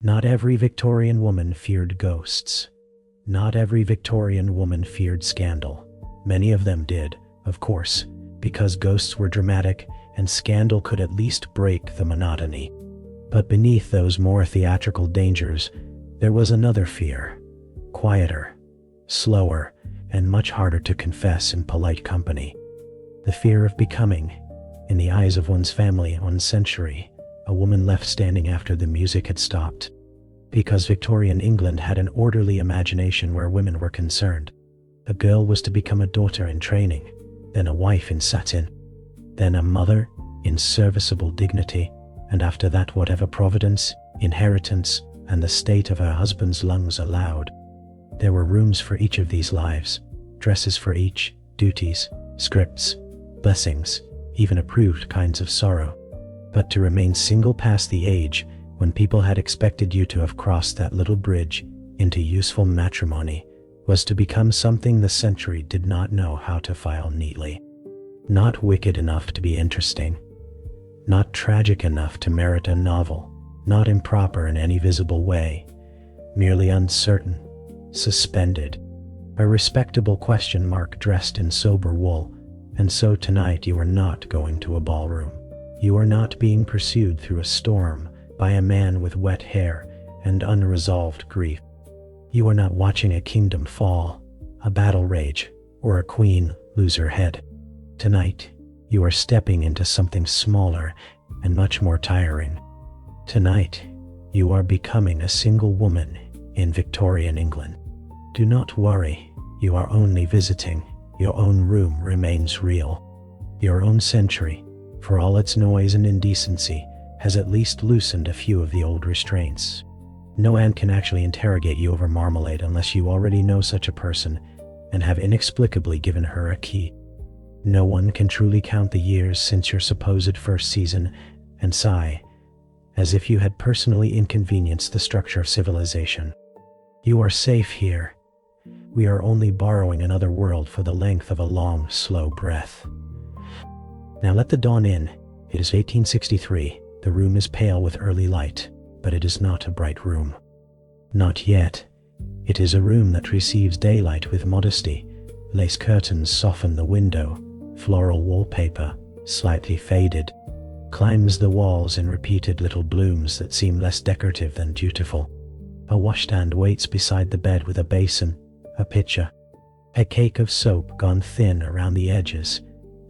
Not every Victorian woman feared ghosts. Not every Victorian woman feared scandal. Many of them did, of course, because ghosts were dramatic and scandal could at least break the monotony. But beneath those more theatrical dangers, there was another fear, quieter, slower, and much harder to confess in polite company. The fear of becoming, in the eyes of one's family, one's century, a woman left standing after the music had stopped. Because Victorian England had an orderly imagination where women were concerned. A girl was to become a daughter in training, then a wife in satin, then a mother in serviceable dignity, and after that whatever providence, inheritance, and the state of her husband's lungs allowed. There were rooms for each of these lives, dresses for each, duties, scripts, blessings, even approved kinds of sorrow. But to remain single past the age when people had expected you to have crossed that little bridge into useful matrimony was to become something the century did not know how to file neatly. Not wicked enough to be interesting, not tragic enough to merit a novel, not improper in any visible way, merely uncertain, suspended, a respectable question mark dressed in sober wool. And so tonight you are not going to a ballroom. You are not being pursued through a storm by a man with wet hair and unresolved grief. You are not watching a kingdom fall, a battle rage, or a queen lose her head. Tonight, you are stepping into something smaller and much more tiring. Tonight, you are becoming a single woman in Victorian England. Do not worry, you are only visiting. Your own room remains real. Your own century, for all its noise and indecency, has at least loosened a few of the old restraints. No aunt can actually interrogate you over marmalade unless you already know such a person and have inexplicably given her a key. No one can truly count the years since your supposed first season and sigh, as if you had personally inconvenienced the structure of civilization. You are safe here. We are only borrowing another world for the length of a long, slow breath. Now let the dawn in. It is 1863. The room is pale with early light, but it is not a bright room. Not yet. It is a room that receives daylight with modesty. Lace curtains soften the window. Floral wallpaper, slightly faded, climbs the walls in repeated little blooms that seem less decorative than dutiful. A washstand waits beside the bed with a basin, a pitcher, a cake of soap gone thin around the edges,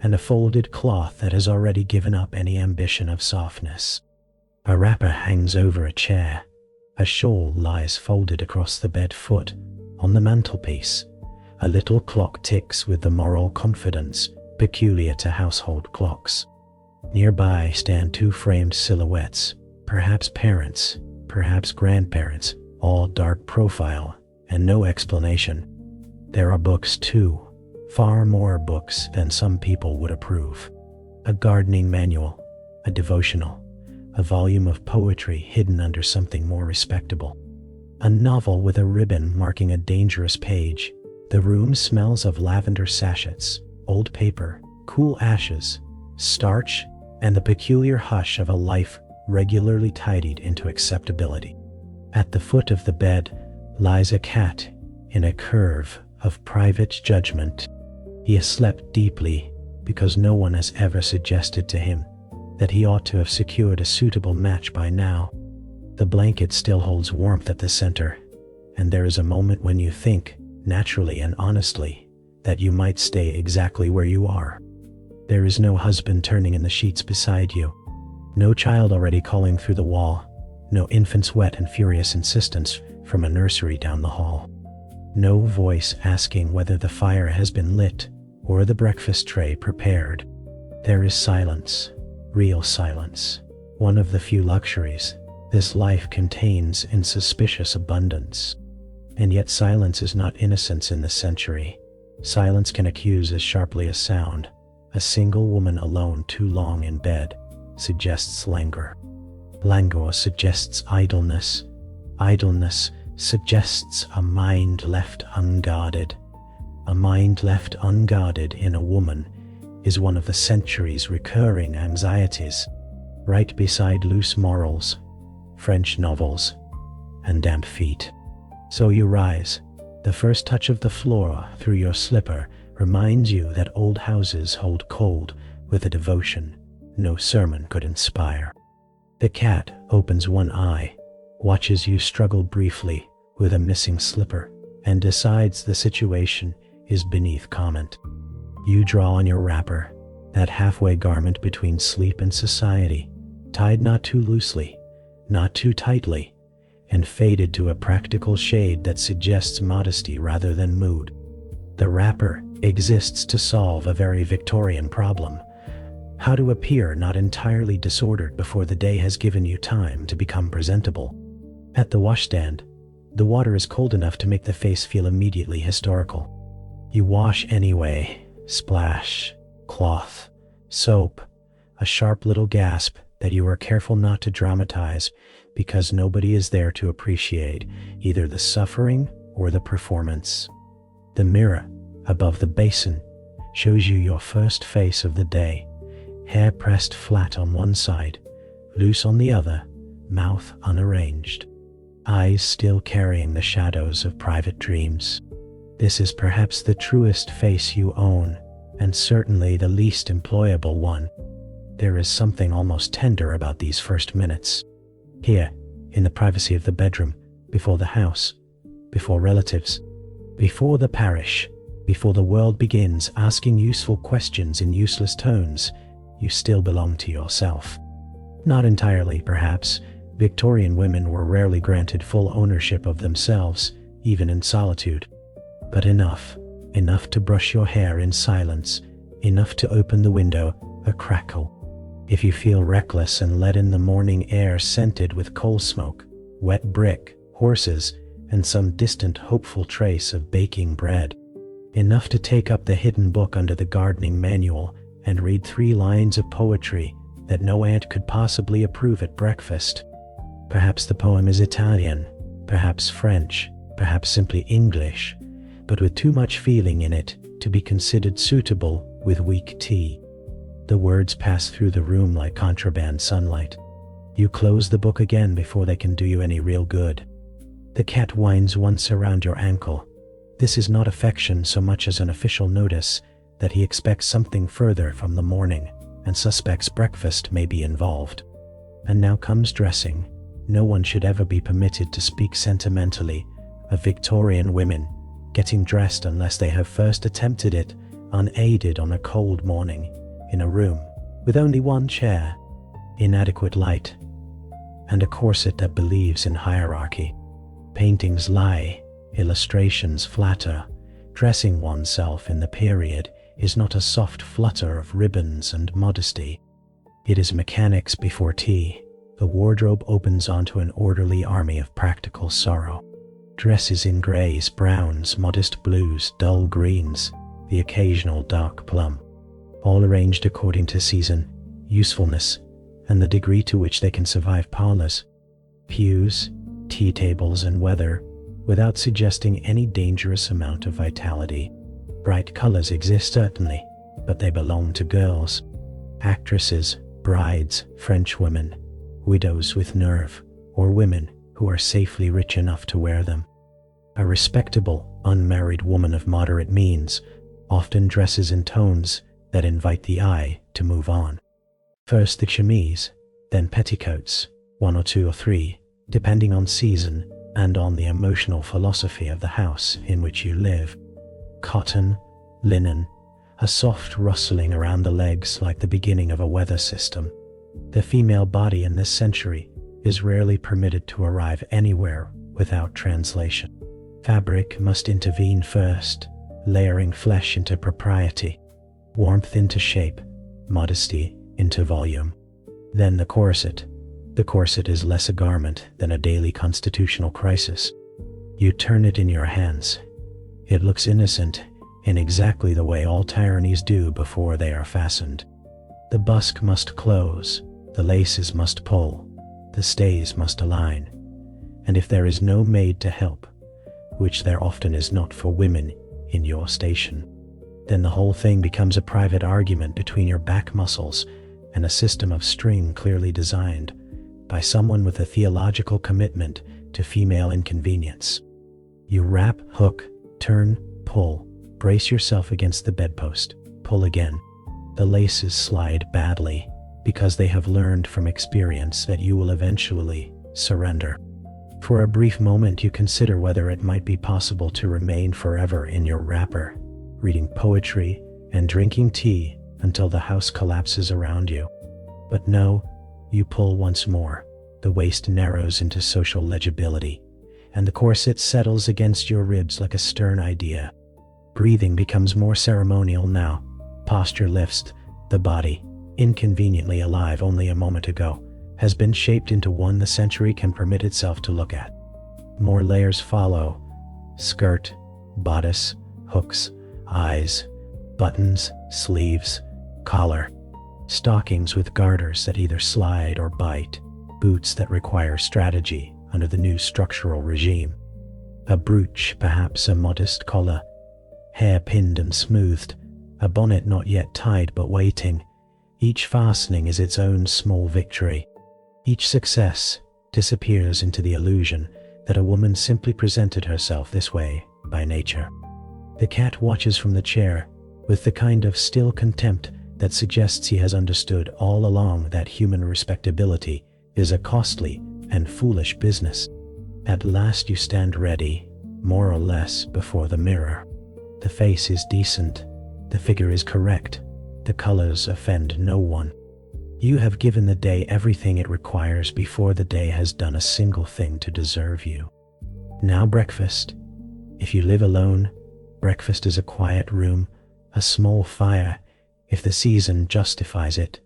and a folded cloth that has already given up any ambition of softness. A wrapper hangs over a chair. A shawl lies folded across the bed foot. On the mantelpiece, a little clock ticks with the moral confidence peculiar to household clocks. Nearby stand two framed silhouettes, perhaps parents, perhaps grandparents, all dark profile, and no explanation. There are books too, far more books than some people would approve. A gardening manual, a devotional, a volume of poetry hidden under something more respectable. A novel with a ribbon marking a dangerous page. The room smells of lavender sachets, old paper, cool ashes, starch, and the peculiar hush of a life regularly tidied into acceptability. At the foot of the bed lies a cat in a curve of private judgment. He has slept deeply because no one has ever suggested to him that he ought to have secured a suitable match by now. The blanket still holds warmth at the center, and there is a moment when you think, naturally and honestly, that you might stay exactly where you are. There is no husband turning in the sheets beside you, no child already calling through the wall, no infant's wet and furious insistence from a nursery down the hall, no voice asking whether the fire has been lit or the breakfast tray prepared. There is silence, real silence, one of the few luxuries this life contains in suspicious abundance. And yet silence is not innocence in this century. Silence can accuse as sharply as sound. A single woman alone too long in bed suggests languor. Languor suggests idleness. Idleness suggests a mind left unguarded. A mind left unguarded in a woman is one of the century's recurring anxieties, right beside loose morals, French novels, and damp feet. So you rise. The first touch of the floor through your slipper reminds you that old houses hold cold with a devotion no sermon could inspire. The cat opens one eye, watches you struggle briefly with a missing slipper, and decides the situation is beneath comment. You draw on your wrapper, that halfway garment between sleep and society, tied not too loosely, not too tightly, and faded to a practical shade that suggests modesty rather than mood. The wrapper exists to solve a very Victorian problem: how to appear not entirely disordered before the day has given you time to become presentable. At the washstand, the water is cold enough to make the face feel immediately historical. You wash anyway, splash, cloth, soap, a sharp little gasp that you are careful not to dramatize because nobody is there to appreciate either the suffering or the performance. The mirror above the basin shows you your first face of the day, hair pressed flat on one side, loose on the other, mouth unarranged, eyes still carrying the shadows of private dreams. This is perhaps the truest face you own, and certainly the least employable one. There is something almost tender about these first minutes. Here, in the privacy of the bedroom, before the house, before relatives, before the parish, before the world begins asking useful questions in useless tones, you still belong to yourself. Not entirely, perhaps. Victorian women were rarely granted full ownership of themselves, even in solitude. But enough to brush your hair in silence, enough to open the window a crackle. If you feel reckless and let in the morning air scented with coal smoke, wet brick, horses, and some distant hopeful trace of baking bread. Enough to take up the hidden book under the gardening manual and read 3 lines of poetry that no aunt could possibly approve at breakfast. Perhaps the poem is Italian, perhaps French, perhaps simply English, but with too much feeling in it to be considered suitable with weak tea. The words pass through the room like contraband sunlight. You close the book again before they can do you any real good. The cat whines once around your ankle. This is not affection so much as an official notice that he expects something further from the morning and suspects breakfast may be involved. And now comes dressing. No one should ever be permitted to speak sentimentally of Victorian women getting dressed unless they have first attempted it unaided on a cold morning in a room with only one chair, inadequate light, and a corset that believes in hierarchy. Paintings lie, illustrations flatter. Dressing oneself in the period is not a soft flutter of ribbons and modesty. It is mechanics before tea. The wardrobe opens onto an orderly army of practical sorrow. Dresses in grays, browns, modest blues, dull greens, the occasional dark plum, all arranged according to season, usefulness, and the degree to which they can survive parlors, pews, tea tables, and weather, without suggesting any dangerous amount of vitality. Bright colors exist certainly, but they belong to girls. Actresses, brides, French women, widows with nerve, or women who are safely rich enough to wear them. A respectable, unmarried woman of moderate means often dresses in tones that invite the eye to move on. First the chemise, then petticoats, 1 or 2 or 3, depending on season and on the emotional philosophy of the house in which you live. Cotton, linen, a soft rustling around the legs like the beginning of a weather system. The female body in this century is rarely permitted to arrive anywhere without translation. Fabric must intervene first, layering flesh into propriety, warmth into shape, modesty into volume. Then the corset. The corset is less a garment than a daily constitutional crisis. You turn it in your hands. It looks innocent in exactly the way all tyrannies do before they are fastened. The busk must close, the laces must pull, the stays must align, and if there is no maid to help, which there often is not for women in your station, then the whole thing becomes a private argument between your back muscles and a system of string clearly designed by someone with a theological commitment to female inconvenience. You wrap, hook, turn, pull, brace yourself against the bedpost, pull again. The laces slide badly because they have learned from experience that you will eventually surrender. For a brief moment you consider whether it might be possible to remain forever in your wrapper, reading poetry and drinking tea until the house collapses around you. But no, you pull once more. The waist narrows into social legibility, and the corset settles against your ribs like a stern idea. Breathing becomes more ceremonial now. Posture lifts. The body, inconveniently alive only a moment ago, has been shaped into one the century can permit itself to look at. More layers follow. Skirt, bodice, hooks, eyes, buttons, sleeves, collar, stockings with garters that either slide or bite, boots that require strategy under the new structural regime, a brooch, perhaps a modest collar, hair pinned and smoothed, a bonnet not yet tied but waiting. Each fastening is its own small victory. Each success disappears into the illusion that a woman simply presented herself this way by nature. The cat watches from the chair with the kind of still contempt that suggests he has understood all along that human respectability is a costly and foolish business. At last you stand ready, more or less, before the mirror. The face is decent, the figure is correct, the colors offend no one. You have given the day everything it requires before the day has done a single thing to deserve you. Now breakfast. If you live alone, breakfast is a quiet room, a small fire, if the season justifies it,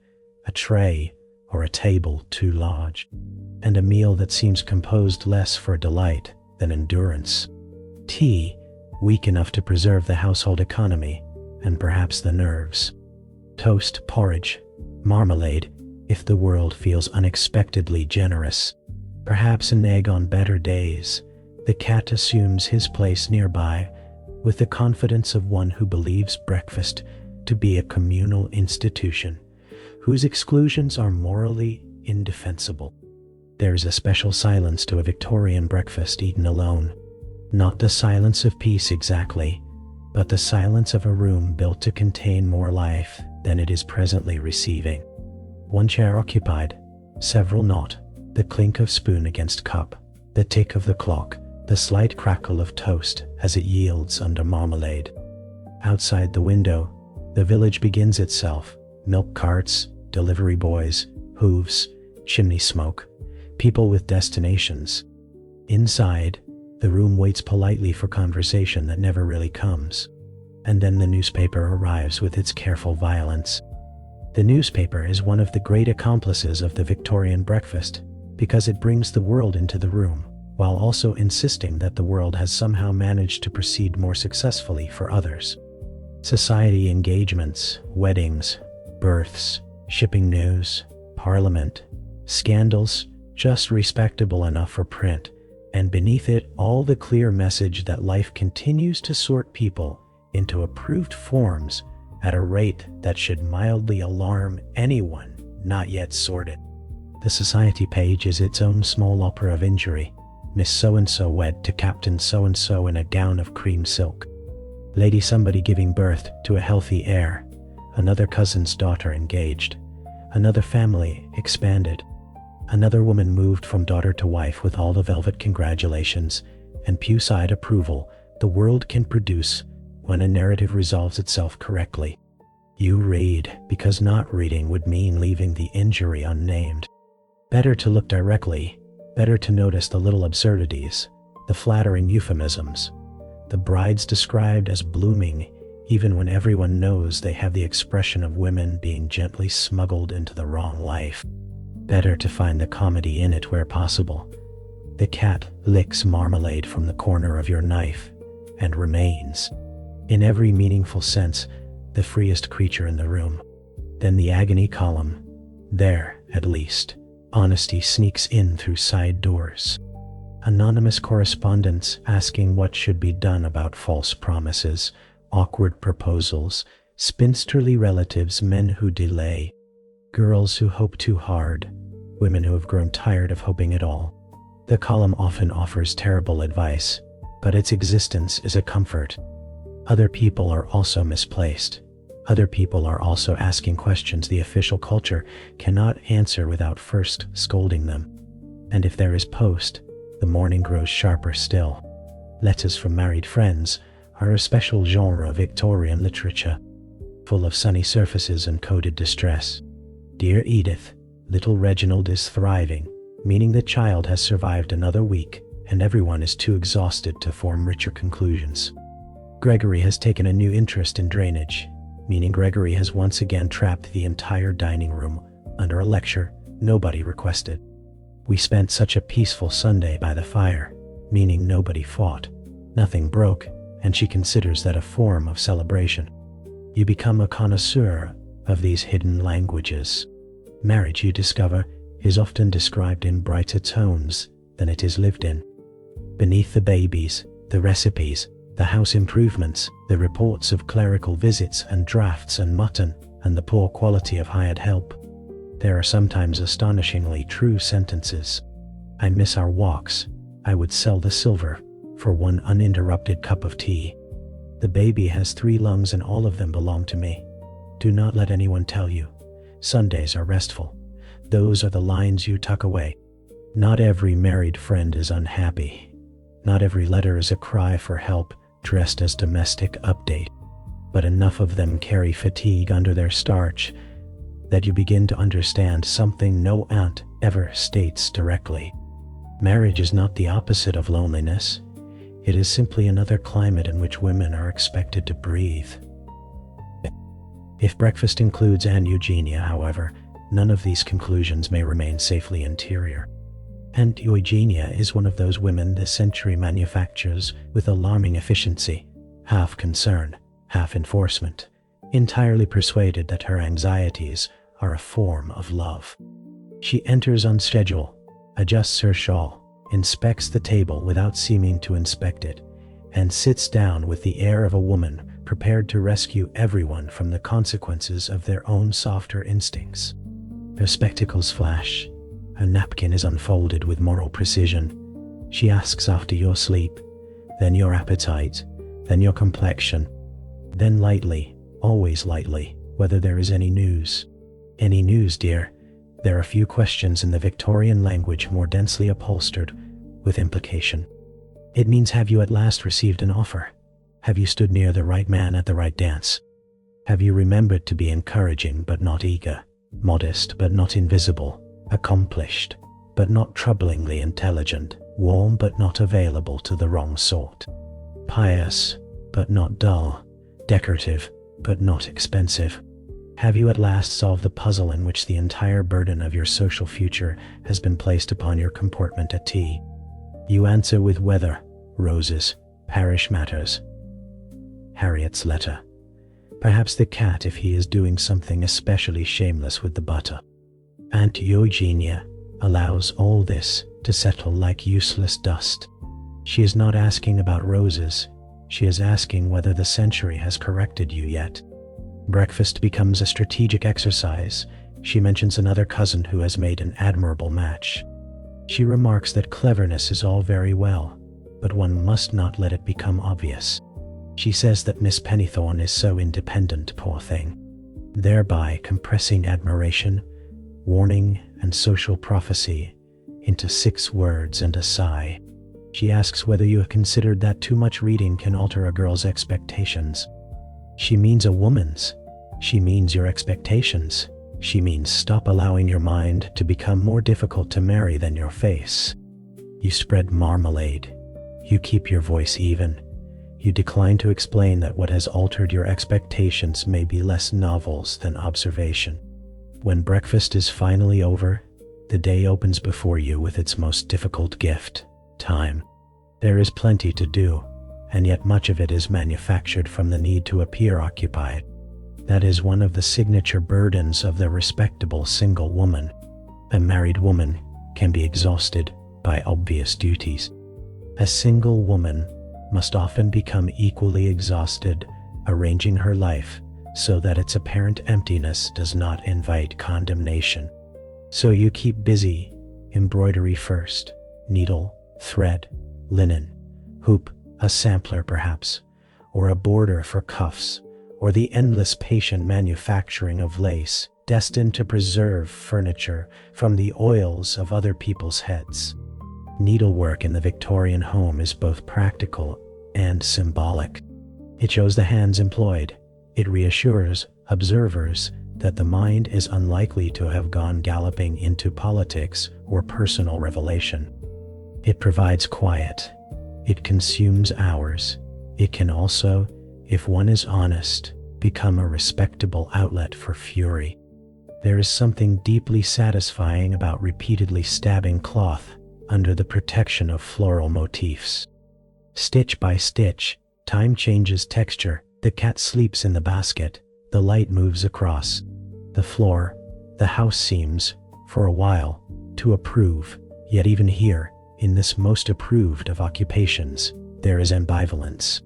a tray or a table too large, and a meal that seems composed less for delight than endurance. Tea, weak enough to preserve the household economy and perhaps the nerves. Toast, porridge, marmalade, if the world feels unexpectedly generous. Perhaps an egg on better days. The cat assumes his place nearby with the confidence of one who believes breakfast to be a communal institution, whose exclusions are morally indefensible. There is a special silence to a Victorian breakfast eaten alone. Not the silence of peace exactly, but the silence of a room built to contain more life than it is presently receiving. One chair occupied, several not, the clink of spoon against cup, the tick of the clock, the slight crackle of toast as it yields under marmalade. Outside the window, the village begins itself, milk carts, delivery boys, hooves, chimney smoke, people with destinations. Inside, the room waits politely for conversation that never really comes. And then the newspaper arrives with its careful violence. The newspaper is one of the great accomplices of the Victorian breakfast because it brings the world into the room, while also insisting that the world has somehow managed to proceed more successfully for others. Society engagements, weddings, births, shipping news, parliament, scandals, just respectable enough for print, and beneath it all the clear message that life continues to sort people into approved forms at a rate that should mildly alarm anyone not yet sorted. The society page is its own small opera of injury. Miss So-and-so wed to Captain So-and-so in a gown of cream silk. Lady somebody giving birth to a healthy heir. Another cousin's daughter engaged. Another family expanded. Another woman moved from daughter to wife with all the velvet congratulations and pew-side approval the world can produce when a narrative resolves itself correctly. You read because not reading would mean leaving the injury unnamed. Better to look directly, better to notice the little absurdities, the flattering euphemisms, the brides described as blooming even when everyone knows they have the expression of women being gently smuggled into the wrong life. Better to find the comedy in it where possible. The cat licks marmalade from the corner of your knife and remains, in every meaningful sense, the freest creature in the room. Then the agony column. There, at least, honesty sneaks in through side doors. Anonymous correspondence asking what should be done about false promises, awkward proposals, spinsterly relatives, men who delay, girls who hope too hard, women who have grown tired of hoping at all. The column often offers terrible advice, but its existence is a comfort. Other people are also misplaced. Other people are also asking questions the official culture cannot answer without first scolding them. And if there is post, the morning grows sharper still. Letters from married friends are a special genre of Victorian literature, full of sunny surfaces and coded distress. Dear Edith, little Reginald is thriving, meaning the child has survived another week and everyone is too exhausted to form richer conclusions. Gregory has taken a new interest in drainage, meaning Gregory has once again trapped the entire dining room under a lecture nobody requested. We spent such a peaceful Sunday by the fire, meaning nobody fought, nothing broke, and she considers that a form of celebration. You become a connoisseur of these hidden languages. Marriage, you discover, is often described in brighter tones than it is lived in. Beneath the babies, the recipes, the house improvements, the reports of clerical visits and drafts and mutton, and the poor quality of hired help, there are sometimes astonishingly true sentences. I miss our walks. I would sell the silver for one uninterrupted cup of tea. The baby has 3 lungs and all of them belong to me. Do not let anyone tell you. Sundays are restful. Those are the lines you tuck away. Not every married friend is unhappy. Not every letter is a cry for help dressed as domestic update. But enough of them carry fatigue under their starch that you begin to understand something no aunt ever states directly. Marriage is not the opposite of loneliness. It is simply another climate in which women are expected to breathe. If breakfast includes Aunt Eugenia, however, none of these conclusions may remain safely interior. Aunt Eugenia is one of those women this century manufactures with alarming efficiency, half concern, half enforcement, entirely persuaded that her anxieties are a form of love. She enters on schedule, adjusts her shawl, inspects the table without seeming to inspect it, and sits down with the air of a woman prepared to rescue everyone from the consequences of their own softer instincts. Her spectacles flash. Her napkin is unfolded with moral precision. She asks after your sleep, then your appetite, then your complexion, then lightly, always lightly, whether there is any news. Any news, dear? There are few questions in the Victorian language more densely upholstered with implication. It means, have you at last received an offer? Have you stood near the right man at the right dance? Have you remembered to be encouraging but not eager, modest but not invisible, accomplished but not troublingly intelligent, warm but not available to the wrong sort, pious but not dull, decorative but not expensive? Have you at last solved the puzzle in which the entire burden of your social future has been placed upon your comportment at tea? You answer with weather, roses, parish matters, Harriet's letter, perhaps the cat if he is doing something especially shameless with the butter. Aunt Eugenia allows all this to settle like useless dust. She is not asking about roses. She is asking whether the century has corrected you yet. Breakfast becomes a strategic exercise. She mentions another cousin who has made an admirable match. She remarks that cleverness is all very well, but one must not let it become obvious. She says that Miss Pennethorne is so independent, poor thing, thereby compressing admiration, warning, and social prophecy into 6 words and a sigh. She asks whether you have considered that too much reading can alter a girl's expectations. She means a woman's. She means your expectations. She means stop allowing your mind to become more difficult to marry than your face. You spread marmalade. You keep your voice even. You decline to explain that what has altered your expectations may be less novels than observation. When breakfast is finally over, the day opens before you with its most difficult gift, time. There is plenty to do, and yet much of it is manufactured from the need to appear occupied. That is one of the signature burdens of the respectable single woman. A married woman can be exhausted by obvious duties. A single woman must often become equally exhausted arranging her life so that its apparent emptiness does not invite condemnation. So you keep busy, embroidery first, needle, thread, linen, hoop, a sampler perhaps, or a border for cuffs, or the endless patient manufacturing of lace destined to preserve furniture from the oils of other people's heads. Needlework in the Victorian home is both practical and symbolic. It shows the hands employed. It reassures observers that the mind is unlikely to have gone galloping into politics or personal revelation. It provides quiet. It consumes hours. It can also, if one is honest, become a respectable outlet for fury. There is something deeply satisfying about repeatedly stabbing cloth under the protection of floral motifs. Stitch by stitch, time changes texture. The cat sleeps in the basket. The light moves across the floor. The house seems, for a while, to approve. Yet even here, in this most approved of occupations, there is ambivalence.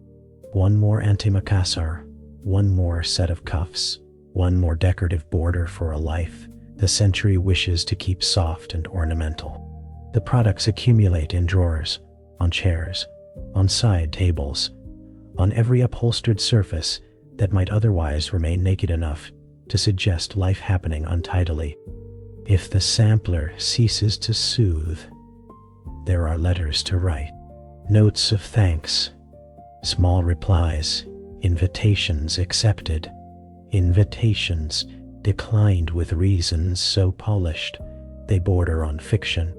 One more antimacassar, one more set of cuffs, one more decorative border for a life the century wishes to keep soft and ornamental. The products accumulate in drawers, on chairs, on side tables, on every upholstered surface that might otherwise remain naked enough to suggest life happening untidily. If the sampler ceases to soothe, there are letters to write, notes of thanks, small replies, invitations accepted, invitations declined with reasons so polished they border on fiction.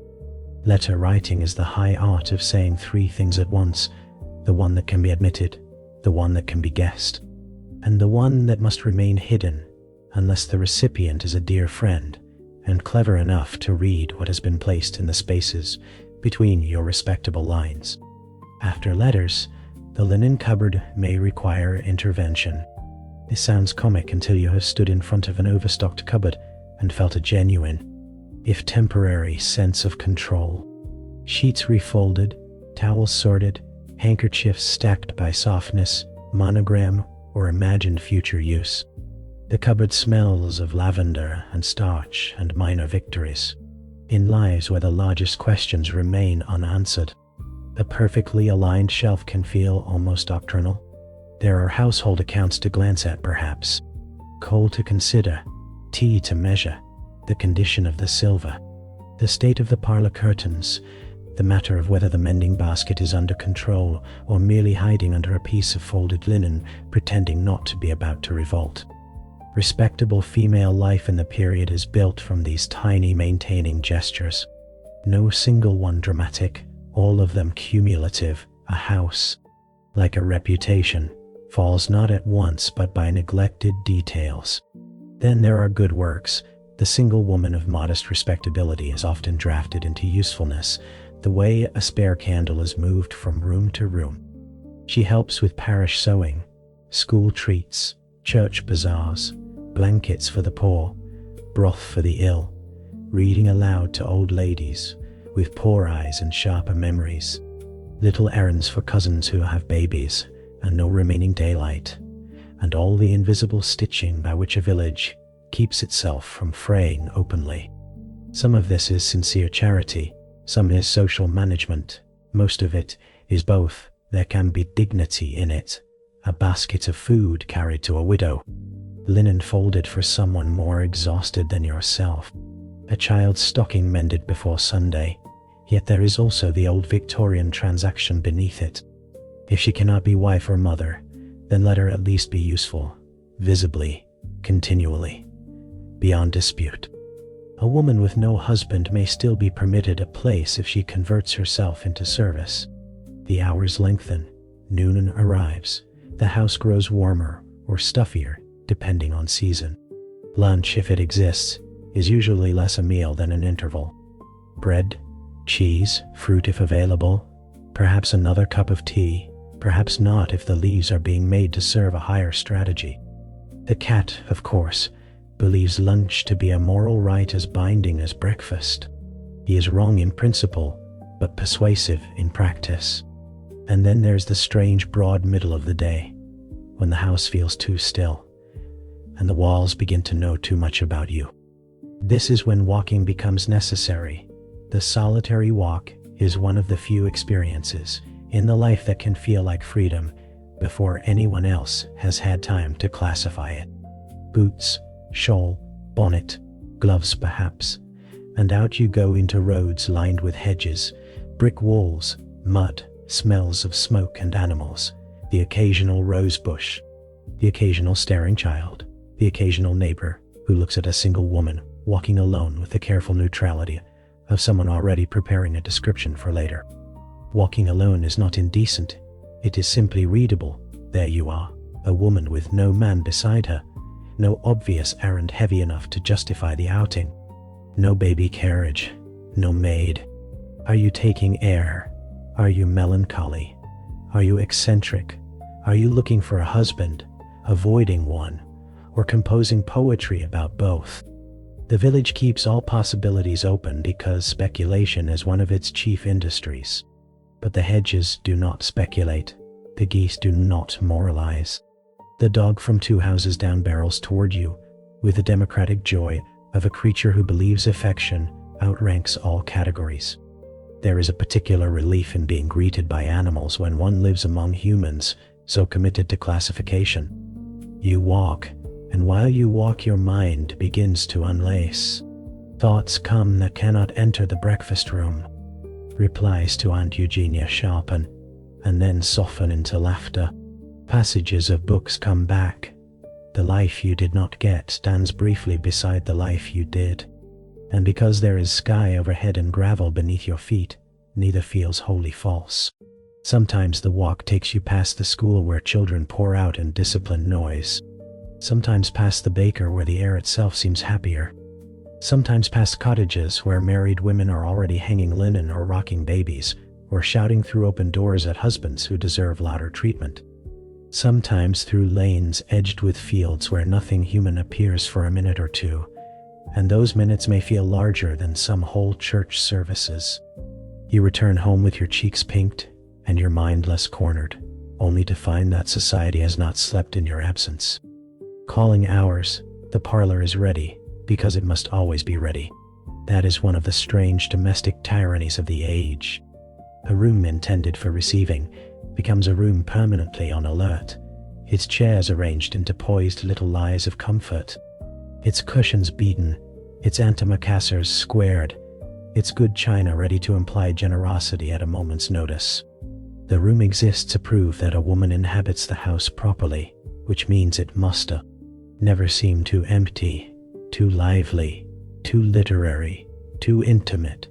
Letter writing is the high art of saying three things at once, the one that can be admitted, the one that can be guessed, and the one that must remain hidden unless the recipient is a dear friend and clever enough to read what has been placed in the spaces between your respectable lines. After letters, the linen cupboard may require intervention. This sounds comic until you have stood in front of an overstocked cupboard and felt a genuine, if temporary, sense of control. Sheets refolded, towels sorted, handkerchiefs stacked by softness, monogram, or imagined future use. The cupboard smells of lavender and starch and minor victories. In lives where the largest questions remain unanswered, a perfectly aligned shelf can feel almost doctrinal. There are household accounts to glance at perhaps, coal to consider, tea to measure, the condition of the silver, the state of the parlor curtains, the matter of whether the mending basket is under control or merely hiding under a piece of folded linen, pretending not to be about to revolt. Respectable female life in the period is built from these tiny maintaining gestures. No single one dramatic, all of them cumulative. A house, like a reputation, falls not at once but by neglected details. Then there are good works. The single woman of modest respectability is often drafted into usefulness, the way a spare candle is moved from room to room. She helps with parish sewing, school treats, church bazaars, blankets for the poor, broth for the ill, reading aloud to old ladies with poor eyes and sharper memories, little errands for cousins who have babies and no remaining daylight, and all the invisible stitching by which a village keeps itself from fraying openly. Some of this is sincere charity, some is social management, most of it is both. There can be dignity in it, a basket of food carried to a widow, linen folded for someone more exhausted than yourself, a child's stocking mended before Sunday, yet there is also the old Victorian transaction beneath it. If she cannot be wife or mother, then let her at least be useful, visibly, continually, beyond dispute. A woman with no husband may still be permitted a place if she converts herself into service. The hours lengthen, noon arrives, the house grows warmer or stuffier, depending on season. Lunch, if it exists, is usually less a meal than an interval. Bread, cheese, fruit if available, perhaps another cup of tea, perhaps not if the leaves are being made to serve a higher strategy. The cat, of course, believes lunch to be a moral right as binding as breakfast. He is wrong in principle, but persuasive in practice. And then there's the strange broad middle of the day, when the house feels too still, and the walls begin to know too much about you. This is when walking becomes necessary. The solitary walk is one of the few experiences in the life that can feel like freedom before anyone else has had time to classify it. Boots, shawl, bonnet, gloves perhaps, and out you go into roads lined with hedges, brick walls, mud, smells of smoke and animals, the occasional rose bush, the occasional staring child, the occasional neighbor who looks at a single woman walking alone with the careful neutrality of someone already preparing a description for later. Walking alone is not indecent, it is simply readable. There you are, a woman with no man beside her, no obvious errand heavy enough to justify the outing, no baby carriage, no maid. Are you taking air? Are you melancholy? Are you eccentric? Are you looking for a husband, avoiding one, or composing poetry about both? The village keeps all possibilities open because speculation is one of its chief industries. But the hedges do not speculate. The geese do not moralize. The dog from 2 houses down barrels toward you with the democratic joy of a creature who believes affection outranks all categories. There is a particular relief in being greeted by animals when one lives among humans so committed to classification. You walk, and while you walk your mind begins to unlace. Thoughts come that cannot enter the breakfast room. Replies to Aunt Eugenia sharpen, and then soften into laughter. Passages of books come back. The life you did not get stands briefly beside the life you did. And because there is sky overhead and gravel beneath your feet, neither feels wholly false. Sometimes the walk takes you past the school where children pour out in disciplined noise. Sometimes past the baker where the air itself seems happier. Sometimes past cottages where married women are already hanging linen or rocking babies, or shouting through open doors at husbands who deserve louder treatment. Sometimes through lanes edged with fields where nothing human appears for a minute or two, and those minutes may feel larger than some whole church services. You return home with your cheeks pinked and your mind less cornered, only to find that society has not slept in your absence. Calling hours, the parlor is ready, because it must always be ready. That is one of the strange domestic tyrannies of the age. A room intended for receiving becomes a room permanently on alert, its chairs arranged into poised little lies of comfort, its cushions beaten, its antimacassars squared, its good china ready to imply generosity at a moment's notice. The room exists to prove that a woman inhabits the house properly, which means it must never seem too empty, too lively, too literary, too intimate,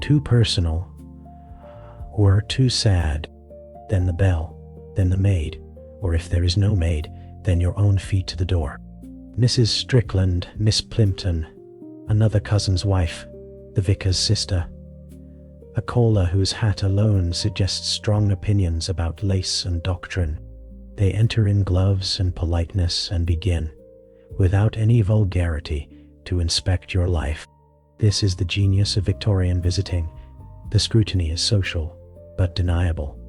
too personal, or too sad. Then the bell, then the maid, or if there is no maid, then your own feet to the door. Mrs. Strickland, Miss Plimpton, another cousin's wife, the vicar's sister, a caller whose hat alone suggests strong opinions about lace and doctrine. They enter in gloves and politeness and begin, without any vulgarity, to inspect your life. This is the genius of Victorian visiting. The scrutiny is social, but deniable.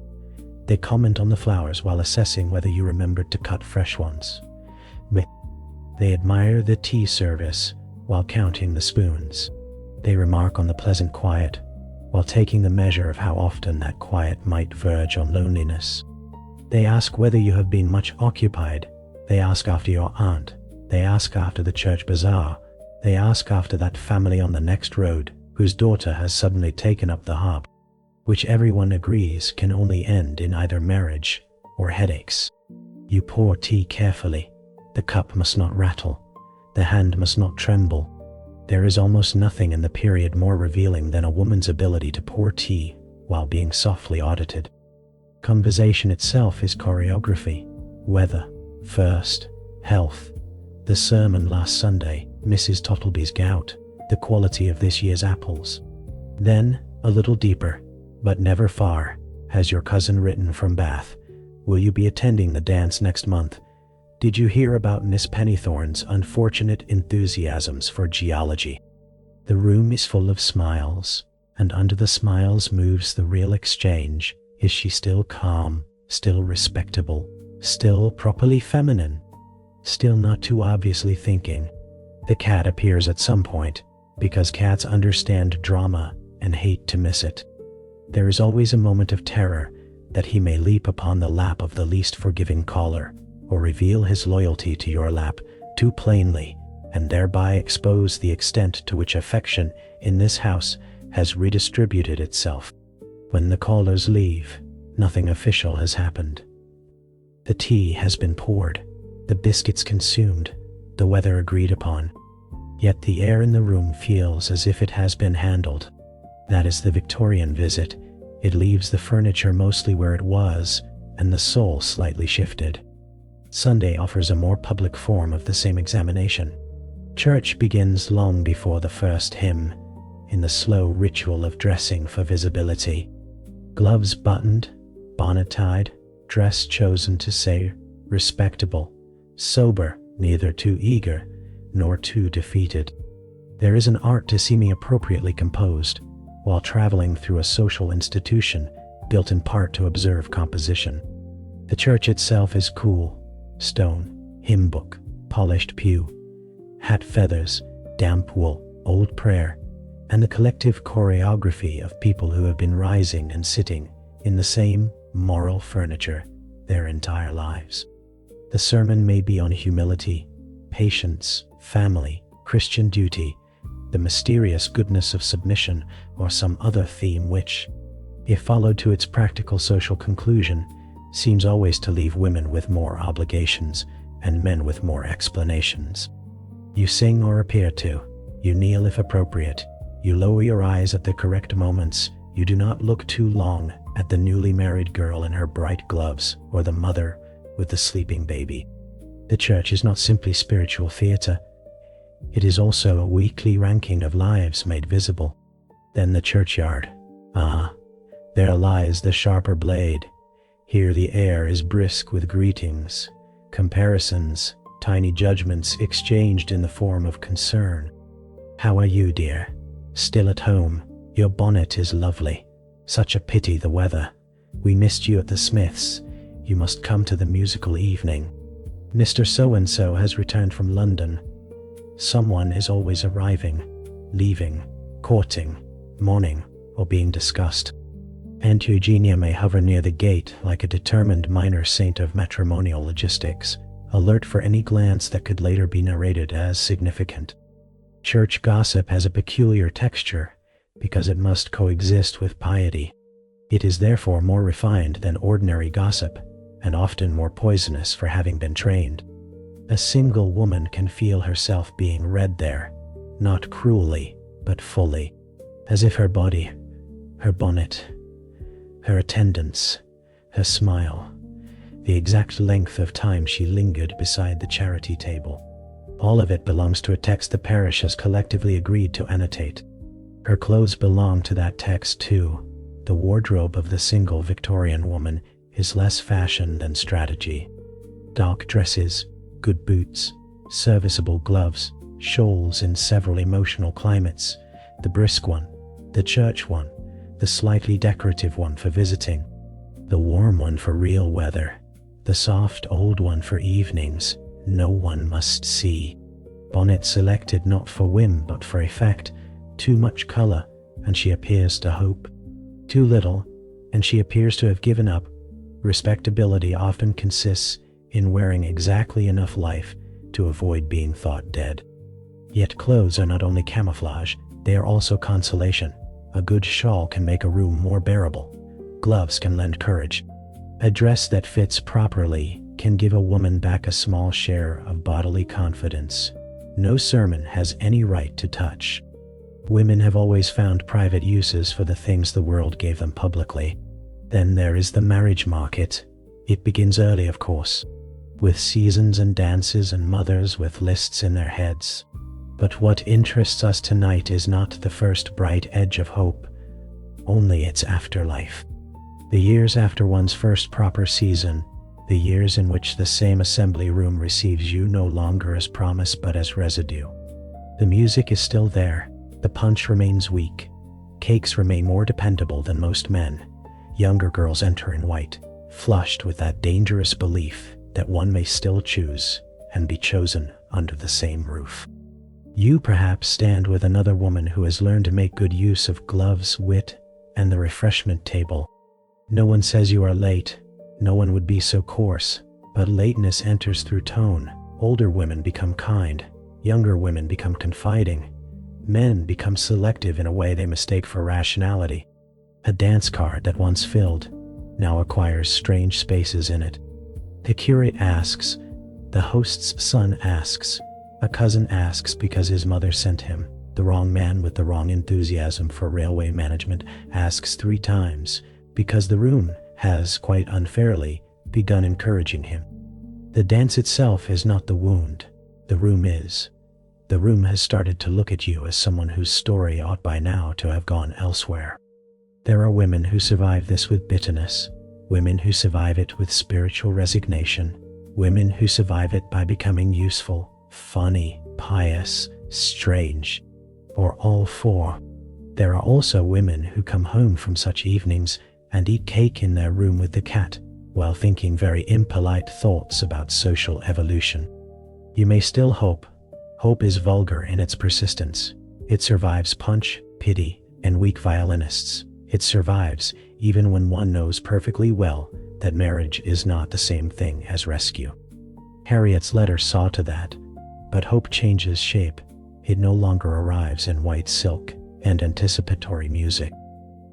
They comment on the flowers while assessing whether you remembered to cut fresh ones. They admire the tea service while counting the spoons. They remark on the pleasant quiet while taking the measure of how often that quiet might verge on loneliness. They ask whether you have been much occupied. They ask after your aunt. They ask after the church bazaar. They ask after that family on the next road whose daughter has suddenly taken up the harp, which everyone agrees can only end in either marriage or headaches. You pour tea carefully. The cup must not rattle. The hand must not tremble. There is almost nothing in the period more revealing than a woman's ability to pour tea while being softly audited. Conversation itself is choreography. Weather, first, health, the sermon last Sunday, Mrs. Tottleby's gout, the quality of this year's apples. Then, a little deeper, but never far, has your cousin written from Bath. Will you be attending the dance next month? Did you hear about Miss Pennythorne's unfortunate enthusiasms for geology? The room is full of smiles, and under the smiles moves the real exchange. Is she still calm, still respectable, still properly feminine, still not too obviously thinking? The cat appears at some point, because cats understand drama and hate to miss it. There is always a moment of terror that he may leap upon the lap of the least forgiving caller, or reveal his loyalty to your lap too plainly, and thereby expose the extent to which affection in this house has redistributed itself. When the callers leave, nothing official has happened. The tea has been poured, the biscuits consumed, the weather agreed upon, yet the air in the room feels as if it has been handled. That is the Victorian visit. It leaves the furniture mostly where it was, and the soul slightly shifted. Sunday offers a more public form of the same examination. Church begins long before the first hymn, in the slow ritual of dressing for visibility. Gloves buttoned, bonnet tied, dress chosen to say respectable, sober, neither too eager nor too defeated. There is an art to seeming appropriately composed while traveling through a social institution built in part to observe composition. The church itself is cool, stone, hymn book, polished pew, hat feathers, damp wool, old prayer, and the collective choreography of people who have been rising and sitting in the same moral furniture their entire lives. The sermon may be on humility, patience, family, Christian duty, the mysterious goodness of submission, or some other theme which, if followed to its practical social conclusion, seems always to leave women with more obligations and men with more explanations. You sing or appear to, you kneel if appropriate, you lower your eyes at the correct moments, you do not look too long at the newly married girl in her bright gloves or the mother with the sleeping baby. The church is not simply spiritual theater, it is also a weekly ranking of lives made visible. Then the churchyard. There lies the sharper blade. Here the air is brisk with greetings, comparisons, tiny judgments exchanged in the form of concern. How are you, dear? Still at home? Your bonnet is lovely. Such a pity the weather. We missed you at the Smiths. You must come to the musical evening. Mr. So-and-so has returned from London. Someone is always arriving, leaving, courting, mourning, or being discussed. Aunt Eugenia may hover near the gate like a determined minor saint of matrimonial logistics, alert for any glance that could later be narrated as significant. Church gossip has a peculiar texture because it must coexist with piety. It is therefore more refined than ordinary gossip, and often more poisonous for having been trained. A single woman can feel herself being read there, not cruelly, but fully, as if her body, her bonnet, her attendance, her smile, the exact length of time she lingered beside the charity table, all of it belongs to a text the parish has collectively agreed to annotate. Her clothes belong to that text too. The wardrobe of the single Victorian woman is less fashion than strategy. Dark dresses, good boots, serviceable gloves, shawls in several emotional climates, the brisk one, the church one, the slightly decorative one for visiting, the warm one for real weather, the soft old one for evenings no one must see. Bonnet selected not for whim but for effect, too much color, and she appears to hope. Too little, and she appears to have given up. Respectability often consists in wearing exactly enough life to avoid being thought dead. Yet clothes are not only camouflage, they are also consolation. A good shawl can make a room more bearable. Gloves can lend courage. A dress that fits properly can give a woman back a small share of bodily confidence. No sermon has any right to touch. Women have always found private uses for the things the world gave them publicly. Then there is the marriage market. It begins early, of course, with seasons and dances and mothers with lists in their heads. But what interests us tonight is not the first bright edge of hope, only its afterlife. The years after one's first proper season, the years in which the same assembly room receives you no longer as promise but as residue. The music is still there, the punch remains weak, cakes remain more dependable than most men. Younger girls enter in white, flushed with that dangerous belief that one may still choose and be chosen under the same roof. You perhaps stand with another woman who has learned to make good use of gloves, wit, and the refreshment table. No one says you are late. No one would be so coarse. But lateness enters through tone. Older women become kind. Younger women become confiding. Men become selective in a way they mistake for rationality. A dance card that once filled now acquires strange spaces in it. The curate asks. The host's son asks. A cousin asks because his mother sent him. The wrong man with the wrong enthusiasm for railway management asks 3 times because the room has, quite unfairly, begun encouraging him. The dance itself is not the wound. The room is. The room has started to look at you as someone whose story ought by now to have gone elsewhere. There are women who survive this with bitterness, women who survive it with spiritual resignation, women who survive it by becoming useful, funny, pious, strange, or all 4. There are also women who come home from such evenings and eat cake in their room with the cat, while thinking very impolite thoughts about social evolution. You may still hope. Hope is vulgar in its persistence. It survives punch, pity, and weak violinists. It survives even when one knows perfectly well that marriage is not the same thing as rescue. Harriet's letter saw to that, but hope changes shape. It no longer arrives in white silk and anticipatory music.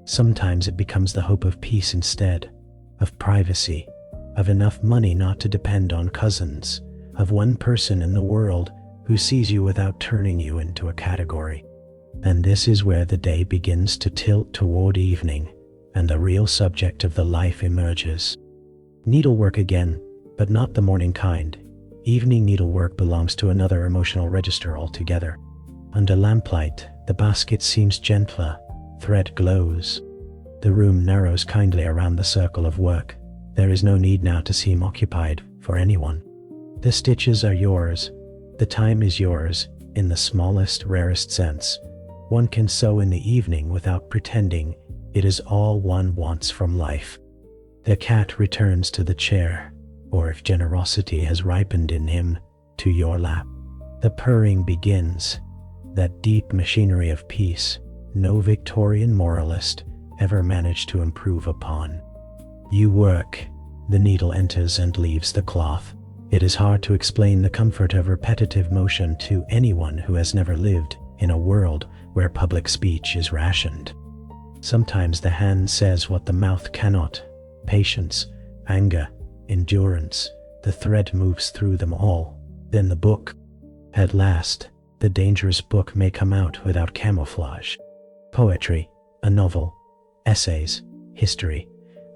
Sometimes it becomes the hope of peace instead, of privacy, of enough money not to depend on cousins, of one person in the world who sees you without turning you into a category. And this is where the day begins to tilt toward evening, and the real subject of the life emerges. Needlework again, but not the morning kind. Evening needlework belongs to another emotional register altogether. Under lamplight, the basket seems gentler, thread glows. The room narrows kindly around the circle of work. There is no need now to seem occupied for anyone. The stitches are yours. The time is yours, in the smallest, rarest sense. One can sew in the evening without pretending it is all one wants from life. The cat returns to the chair, or if generosity has ripened in him, to your lap. The purring begins, that deep machinery of peace no Victorian moralist ever managed to improve upon. You work, the needle enters and leaves the cloth. It is hard to explain the comfort of repetitive motion to anyone who has never lived in a world where public speech is rationed. Sometimes the hand says what the mouth cannot. Patience, anger, endurance, the thread moves through them all. Then the book. At last, the dangerous book may come out without camouflage. Poetry, a novel, essays, history,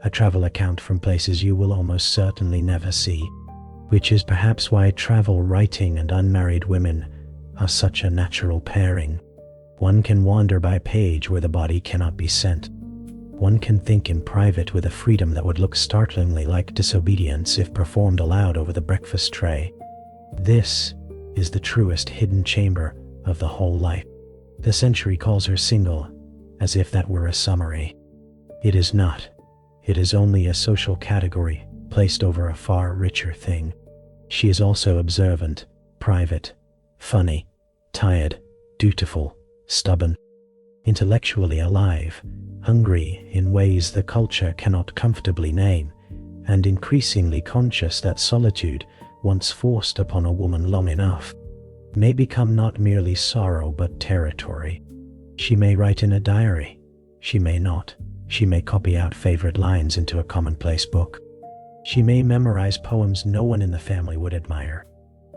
a travel account from places you will almost certainly never see, which is perhaps why travel writing and unmarried women are such a natural pairing. One can wander by page where the body cannot be sent. One can think in private with a freedom that would look startlingly like disobedience if performed aloud over the breakfast tray. This is the truest hidden chamber of the whole life. The century calls her single, as if that were a summary. It is not. It is only a social category placed over a far richer thing. She is also observant, private, funny, tired, dutiful, stubborn, intellectually alive, hungry in ways the culture cannot comfortably name, and increasingly conscious that solitude, once forced upon a woman long enough, may become not merely sorrow but territory. She may write in a diary. She may not. She may copy out favorite lines into a commonplace book. She may memorize poems no one in the family would admire.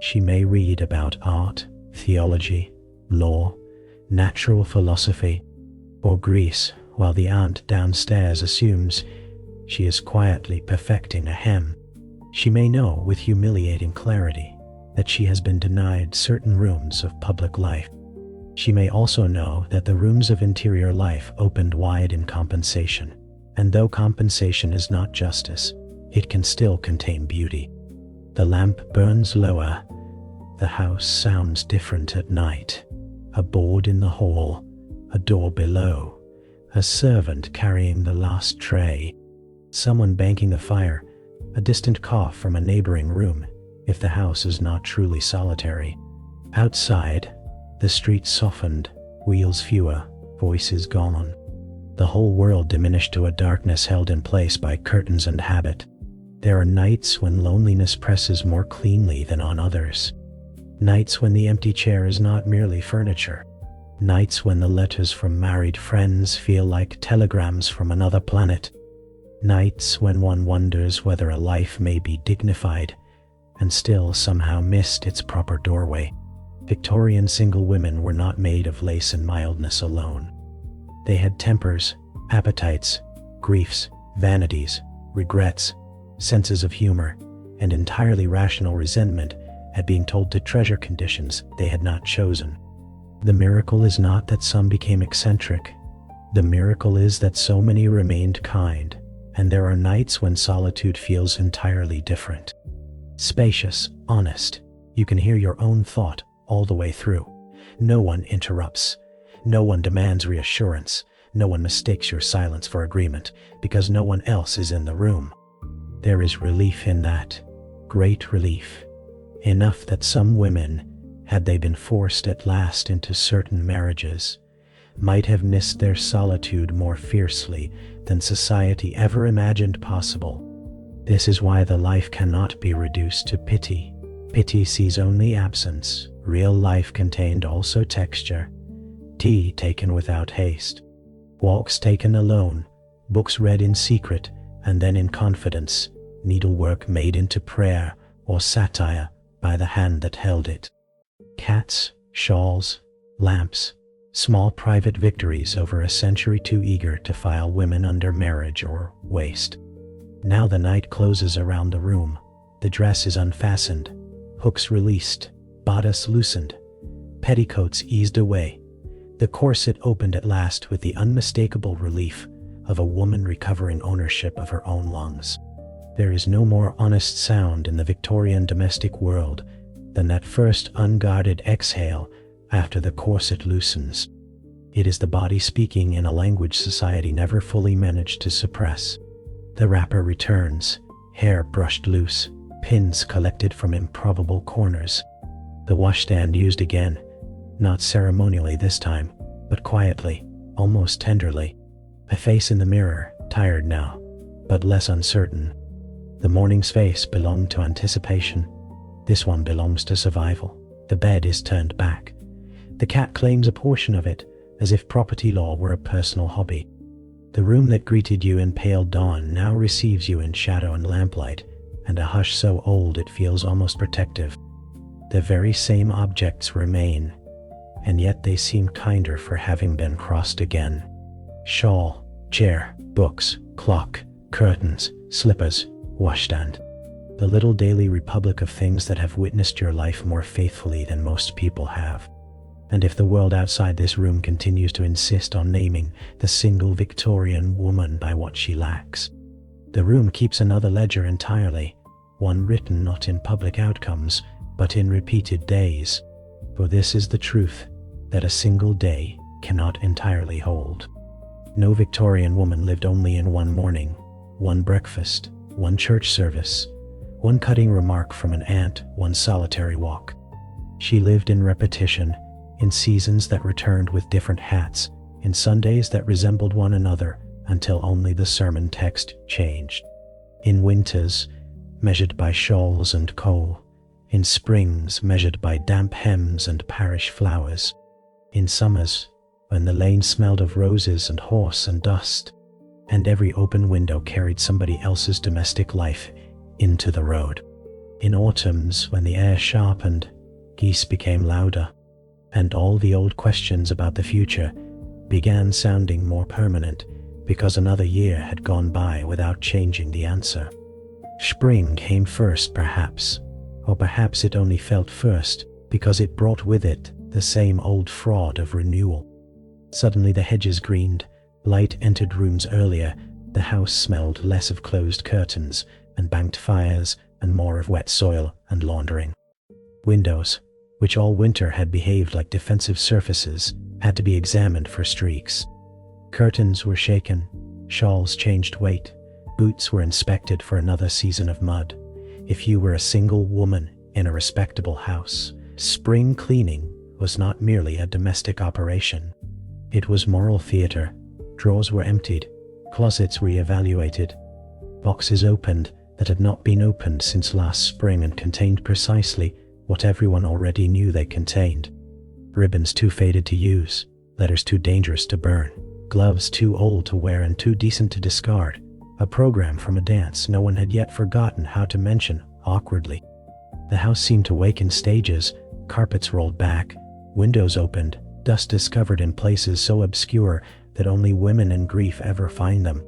She may read about art, theology, law, natural philosophy, or Greece, while the aunt downstairs assumes she is quietly perfecting a hem. She may know with humiliating clarity that she has been denied certain rooms of public life. She may also know that the rooms of interior life opened wide in compensation, and though compensation is not justice, it can still contain beauty. The lamp burns lower. The house sounds different at night. A board in the hall, a door below, a servant carrying the last tray, someone banking the fire, a distant cough from a neighboring room, if the house is not truly solitary. Outside, The streets softened, wheels fewer, voices gone. The whole world diminished to a darkness held in place by curtains and habit. There are nights when loneliness presses more cleanly than on others. Nights when the empty chair is not merely furniture. Nights when the letters from married friends feel like telegrams from another planet. Nights when one wonders whether a life may be dignified and still somehow missed its proper doorway. Victorian single women were not made of lace and mildness alone. They had tempers, appetites, griefs, vanities, regrets, senses of humor, and entirely rational resentment at being told to treasure conditions they had not chosen. The miracle is not that some became eccentric. The miracle is that so many remained kind, and there are nights when solitude feels entirely different. Spacious, honest, you can hear your own thought all the way through. No one interrupts. No one demands reassurance. No one mistakes your silence for agreement, because no one else is in the room. There is relief in that. Great relief. Enough that some women, had they been forced at last into certain marriages, might have missed their solitude more fiercely than society ever imagined possible. This is why the life cannot be reduced to pity. Pity sees only absence. Real life contained also texture. Tea taken without haste. Walks taken alone. Books read in secret and then in confidence. Needlework made into prayer or satire by the hand that held it. Cats, shawls, lamps, small private victories over a century too eager to file women under marriage or waste. Now the night closes around the room. The dress is unfastened, hooks released, bodice loosened, petticoats eased away. The corset opened at last with the unmistakable relief of a woman recovering ownership of her own lungs. There is no more honest sound in the Victorian domestic world than that first unguarded exhale after the corset loosens. It is the body speaking in a language society never fully managed to suppress. The wrapper returns, hair brushed loose, pins collected from improbable corners. The washstand used again, not ceremonially this time, but quietly, almost tenderly. A face in the mirror, tired now, but less uncertain. The morning's face belonged to anticipation. This one belongs to survival. The bed is turned back. The cat claims a portion of it, as if property law were a personal hobby. The room that greeted you in pale dawn now receives you in shadow and lamplight, and a hush so old it feels almost protective. The very same objects remain, and yet they seem kinder for having been crossed again. Shawl, chair, books, clock, curtains, slippers, washstand. The little daily republic of things that have witnessed your life more faithfully than most people have. And if the world outside this room continues to insist on naming the single Victorian woman by what she lacks, the room keeps another ledger entirely, one written not in public outcomes, but in repeated days. For this is the truth that a single day cannot entirely hold. No Victorian woman lived only in one morning, one breakfast, one church service, one cutting remark from an aunt, one solitary walk. She lived in repetition, in seasons that returned with different hats, in Sundays that resembled one another until only the sermon text changed. In winters, measured by shawls and coal. In springs, measured by damp hems and parish flowers. In summers, when the lane smelled of roses and horse and dust, and every open window carried somebody else's domestic life into the road. In autumns, when the air sharpened, geese became louder, and all the old questions about the future began sounding more permanent because another year had gone by without changing the answer. Spring came first, perhaps, or perhaps it only felt first because it brought with it the same old fraud of renewal. Suddenly the hedges greened, light entered rooms earlier, the house smelled less of closed curtains and banked fires and more of wet soil and laundering. Windows, which all winter had behaved like defensive surfaces, had to be examined for streaks. Curtains were shaken, shawls changed weight, boots were inspected for another season of mud. If you were a single woman in a respectable house, spring cleaning was not merely a domestic operation. It was moral theater. Drawers were emptied, closets re-evaluated, boxes opened that had not been opened since last spring and contained precisely what everyone already knew they contained. Ribbons too faded to use, letters too dangerous to burn, gloves too old to wear and too decent to discard, a program from a dance no one had yet forgotten how to mention awkwardly. The house seemed to wake in stages, carpets rolled back, windows opened, dust discovered in places so obscure that only women in grief ever find them.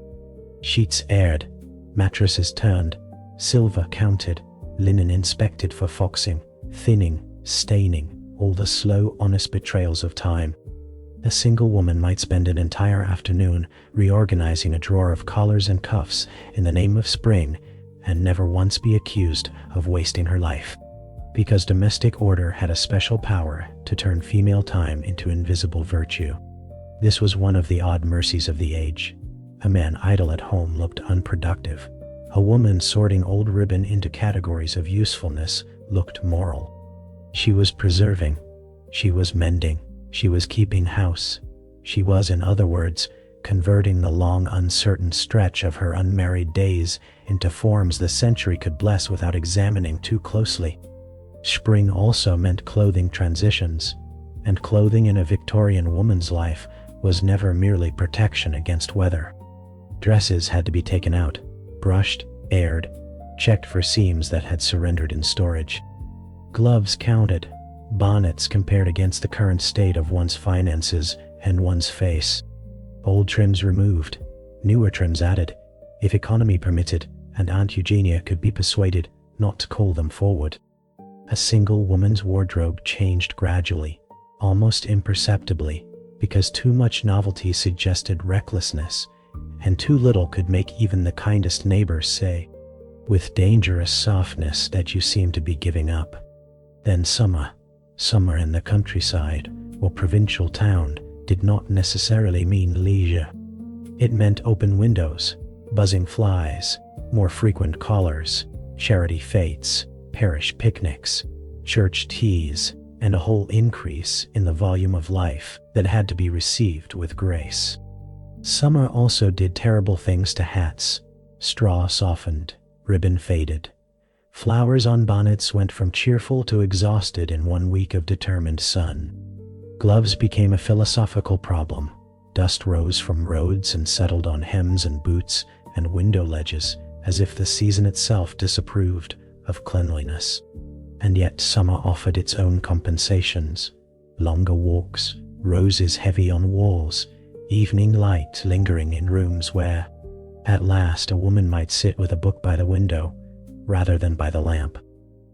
Sheets aired, mattresses turned, silver counted, linen inspected for foxing, thinning, staining, all the slow, honest betrayals of time. A single woman might spend an entire afternoon reorganizing a drawer of collars and cuffs in the name of spring and never once be accused of wasting her life. Because domestic order had a special power to turn female time into invisible virtue. This was one of the odd mercies of the age. A man idle at home looked unproductive. A woman sorting old ribbon into categories of usefulness looked moral. She was preserving. She was mending. She was keeping house. She was, in other words, converting the long, uncertain stretch of her unmarried days into forms the century could bless without examining too closely. Spring also meant clothing transitions, and clothing in a Victorian woman's life was never merely protection against weather. Dresses had to be taken out, brushed, aired, checked for seams that had surrendered in storage. Gloves counted, bonnets compared against the current state of one's finances and one's face. Old trims removed, newer trims added, if economy permitted and Aunt Eugenia could be persuaded not to call them forward. A single woman's wardrobe changed gradually, almost imperceptibly, because too much novelty suggested recklessness, and too little could make even the kindest neighbors say, with dangerous softness, that you seem to be giving up. Then summer in the countryside or provincial town did not necessarily mean leisure. It meant open windows, buzzing flies, more frequent callers, charity fetes, parish picnics, church teas, and a whole increase in the volume of life that had to be received with grace. Summer also did terrible things to hats. Straw softened, ribbon faded. Flowers on bonnets went from cheerful to exhausted in 1 week of determined sun. Gloves became a philosophical problem. Dust rose from roads and settled on hems and boots and window ledges as if the season itself disapproved of cleanliness. And yet summer offered its own compensations. Longer walks, roses heavy on walls, evening light lingering in rooms where, at last, a woman might sit with a book by the window rather than by the lamp.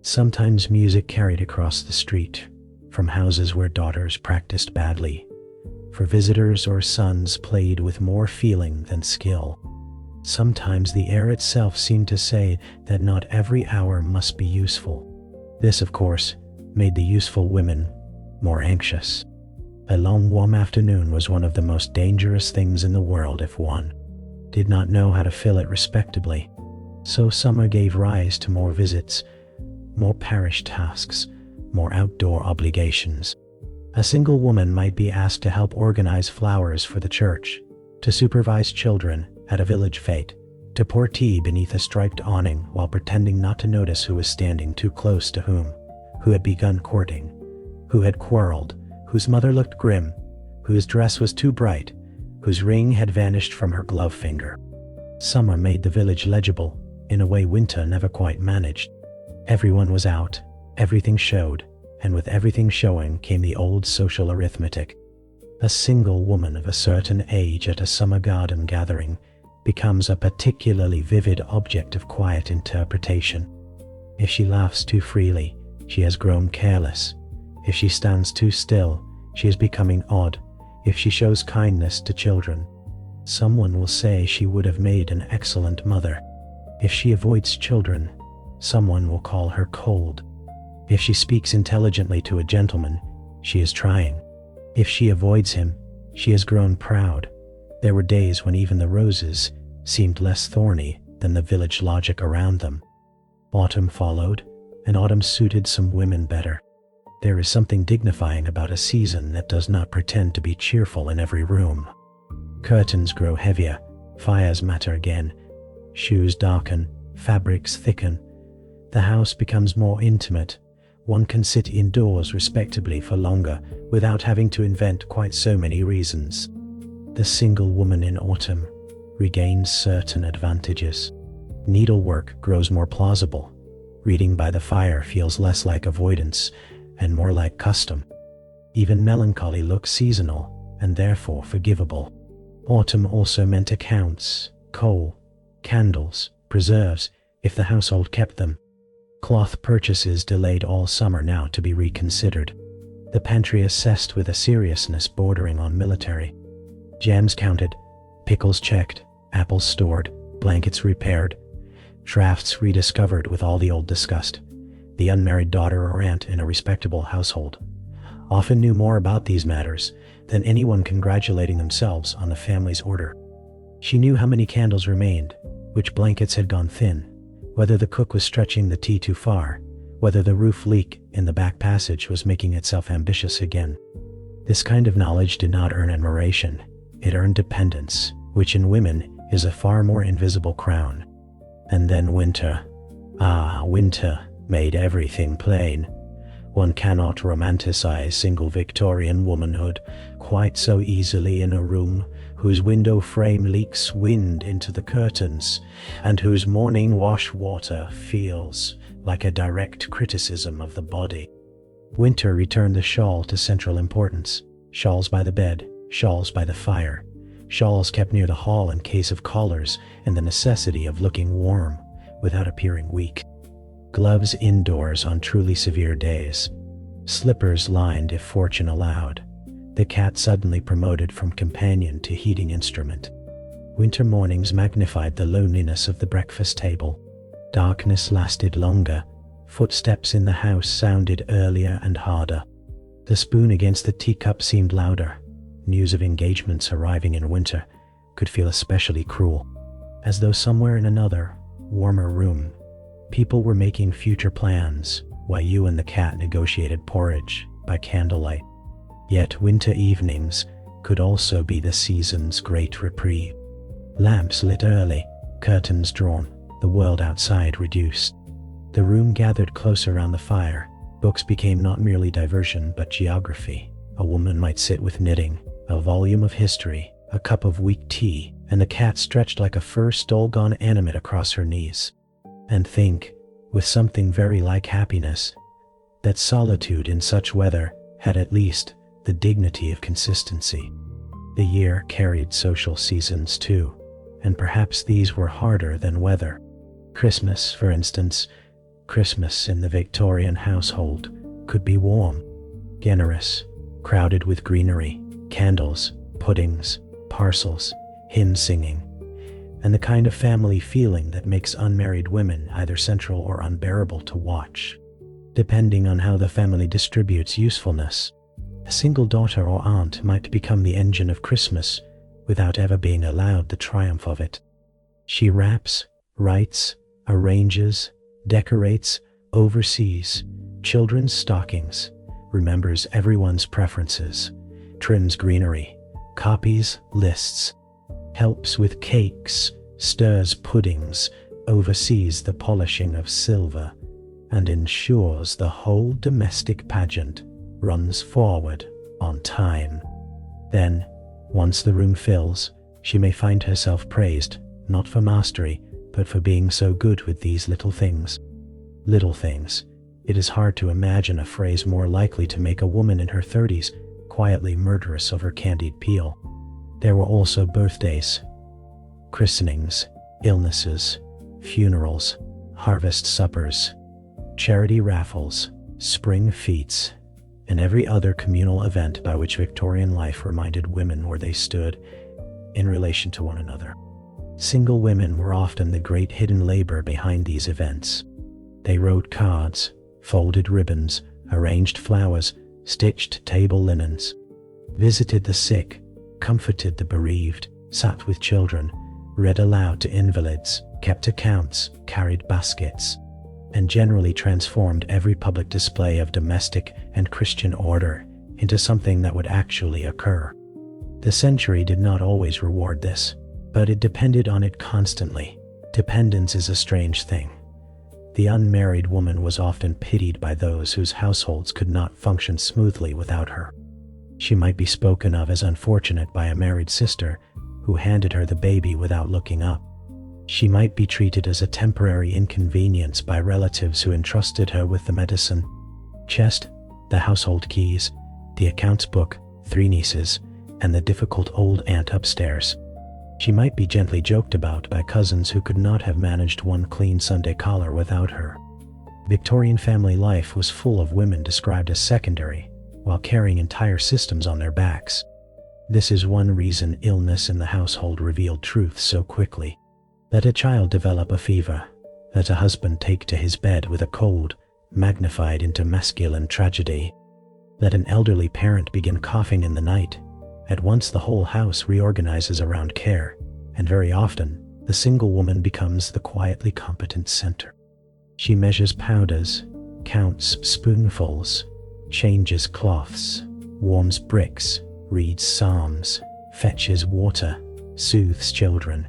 Sometimes music carried across the street, from houses where daughters practiced badly, for visitors or sons played with more feeling than skill. Sometimes the air itself seemed to say that not every hour must be useful. This, of course, made the useful women more anxious. A long warm afternoon was one of the most dangerous things in the world if one did not know how to fill it respectably. So summer gave rise to more visits, more parish tasks, more outdoor obligations. A single woman might be asked to help organize flowers for the church, to supervise children at a village fete, to pour tea beneath a striped awning while pretending not to notice who was standing too close to whom, who had begun courting, who had quarreled, whose mother looked grim, whose dress was too bright, whose ring had vanished from her glove finger. Summer made the village legible in a way winter never quite managed. Everyone was out, everything showed, and with everything showing came the old social arithmetic. A single woman of a certain age at a summer garden gathering becomes a particularly vivid object of quiet interpretation. If she laughs too freely, she has grown careless. If she stands too still, she is becoming odd. If she shows kindness to children, someone will say she would have made an excellent mother. If she avoids children, someone will call her cold. If she speaks intelligently to a gentleman, she is trying. If she avoids him, she has grown proud. There were days when even the roses seemed less thorny than the village logic around them. Autumn followed, and autumn suited some women better. There is something dignifying about a season that does not pretend to be cheerful in every room. Curtains grow heavier, fires matter again, shoes darken, fabrics thicken. The house becomes more intimate. One can sit indoors respectably for longer without having to invent quite so many reasons. The single woman in autumn regains certain advantages. Needlework grows more plausible. Reading by the fire feels less like avoidance and more like custom. Even melancholy looks seasonal and therefore forgivable. Autumn also meant accounts, coal, candles, preserves, if the household kept them. Cloth purchases delayed all summer now to be reconsidered. The pantry assessed with a seriousness bordering on military. Jams counted, pickles checked, apples stored, blankets repaired, drafts rediscovered with all the old disgust. The unmarried daughter or aunt in a respectable household often knew more about these matters than anyone congratulating themselves on the family's order. She knew how many candles remained, which blankets had gone thin, whether the cook was stretching the tea too far, whether the roof leak in the back passage was making itself ambitious again. This kind of knowledge did not earn admiration. It earned dependence, which in women is a far more invisible crown. And then winter. Ah, winter made everything plain. One cannot romanticize single Victorian womanhood quite so easily in a room whose window frame leaks wind into the curtains and whose morning wash water feels like a direct criticism of the body. Winter returned the shawl to central importance. Shawls by the bed, shawls by the fire, shawls kept near the hall in case of callers and the necessity of looking warm without appearing weak. Gloves indoors on truly severe days. Slippers lined if fortune allowed. The cat suddenly promoted from companion to heating instrument. Winter mornings magnified the loneliness of the breakfast table. Darkness lasted longer. Footsteps in the house sounded earlier and harder. The spoon against the teacup seemed louder. News of engagements arriving in winter could feel especially cruel, as though somewhere in another, warmer room, people were making future plans while you and the cat negotiated porridge by candlelight. Yet winter evenings could also be the season's great reprieve. Lamps lit early, curtains drawn, the world outside reduced. The room gathered close around the fire. Books became not merely diversion but geography. A woman might sit with knitting, a volume of history, a cup of weak tea, and the cat stretched like a fur stole gone animate across her knees. And think, with something very like happiness, that solitude in such weather had at least the dignity of consistency. The year carried social seasons too, and perhaps these were harder than weather. Christmas, for instance, Christmas in the Victorian household could be warm, generous, crowded with greenery, candles, puddings, parcels, hymn singing, and the kind of family feeling that makes unmarried women either central or unbearable to watch, depending on how the family distributes usefulness. A single daughter or aunt might become the engine of Christmas without ever being allowed the triumph of it. She wraps, writes, arranges, decorates, oversees children's stockings, remembers everyone's preferences, trims greenery, copies lists, helps with cakes, stirs puddings, oversees the polishing of silver, and ensures the whole domestic pageant runs forward on time. Then, once the room fills, she may find herself praised, not for mastery, but for being so good with these little things. Little things. It is hard to imagine a phrase more likely to make a woman in her 30s quietly murderous over candied peel. There were also birthdays, christenings, illnesses, funerals, harvest suppers, charity raffles, spring fetes, and every other communal event by which Victorian life reminded women where they stood in relation to one another. Single women were often the great hidden labor behind these events. They wrote cards, folded ribbons, arranged flowers, stitched table linens, visited the sick, comforted the bereaved, sat with children, read aloud to invalids, kept accounts, carried baskets. and generally transformed every public display of domestic and Christian order into something that would actually occur. The century did not always reward this, but it depended on it constantly. Dependence is a strange thing. The unmarried woman was often pitied by those whose households could not function smoothly without her. She might be spoken of as unfortunate by a married sister who handed her the baby without looking up. She might be treated as a temporary inconvenience by relatives who entrusted her with the medicine chest, the household keys, the accounts book, 3 nieces, and the difficult old aunt upstairs. She might be gently joked about by cousins who could not have managed one clean Sunday collar without her. Victorian family life was full of women described as secondary, while carrying entire systems on their backs. This is one reason illness in the household revealed truth so quickly. Let a child develop a fever, let a husband take to his bed with a cold, magnified into masculine tragedy. Let an elderly parent begin coughing in the night. At once the whole house reorganizes around care, and very often the single woman becomes the quietly competent center. She measures powders, counts spoonfuls, changes cloths, warms bricks, reads psalms, fetches water, soothes children,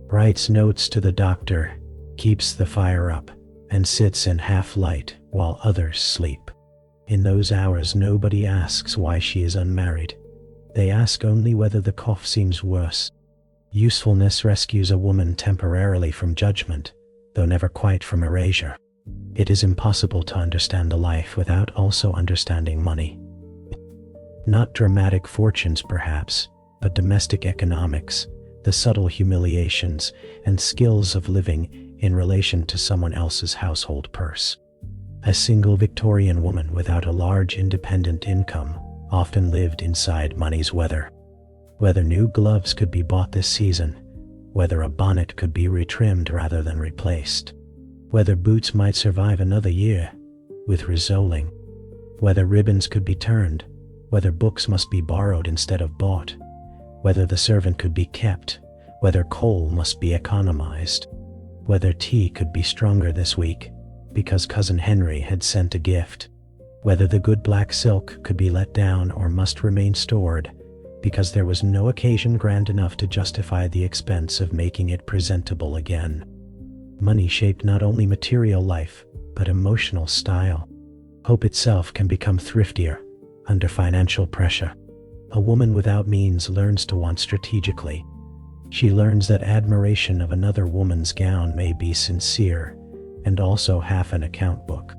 writes notes to the doctor, keeps the fire up, and sits in half light while others sleep. In those hours nobody asks why she is unmarried. They ask only whether the cough seems worse. Usefulness rescues a woman temporarily from judgment, though never quite from erasure. It is impossible to understand a life without also understanding money. Not dramatic fortunes perhaps, but domestic economics, the subtle humiliations and skills of living in relation to someone else's household purse. A single Victorian woman without a large independent income often lived inside money's weather. Whether new gloves could be bought this season, whether a bonnet could be retrimmed rather than replaced, whether boots might survive another year with resoling, whether ribbons could be turned, whether books must be borrowed instead of bought, whether the servant could be kept, whether coal must be economized, whether tea could be stronger this week because Cousin Henry had sent a gift, whether the good black silk could be let down or must remain stored because there was no occasion grand enough to justify the expense of making it presentable again. Money shaped not only material life, but emotional style. Hope itself can become thriftier under financial pressure. A woman without means learns to want strategically. She learns that admiration of another woman's gown may be sincere and also half an account book.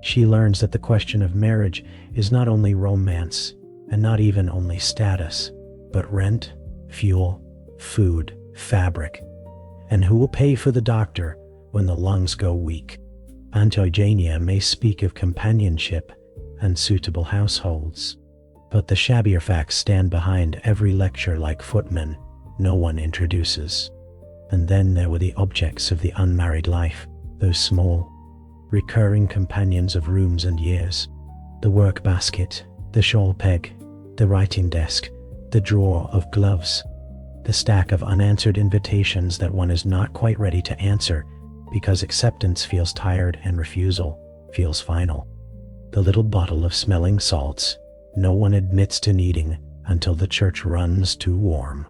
She learns that the question of marriage is not only romance, and not even only status, but rent, fuel, food, fabric, and who will pay for the doctor when the lungs go weak. Aunt Eugenia may speak of companionship and suitable households, but the shabbier facts stand behind every lecture like footmen no one introduces. And then there were the objects of the unmarried life, those small, recurring companions of rooms and years. The work basket, the shawl peg, the writing desk, the drawer of gloves, the stack of unanswered invitations that one is not quite ready to answer because acceptance feels tired and refusal feels final. The little bottle of smelling salts no one admits to needing until the church runs too warm.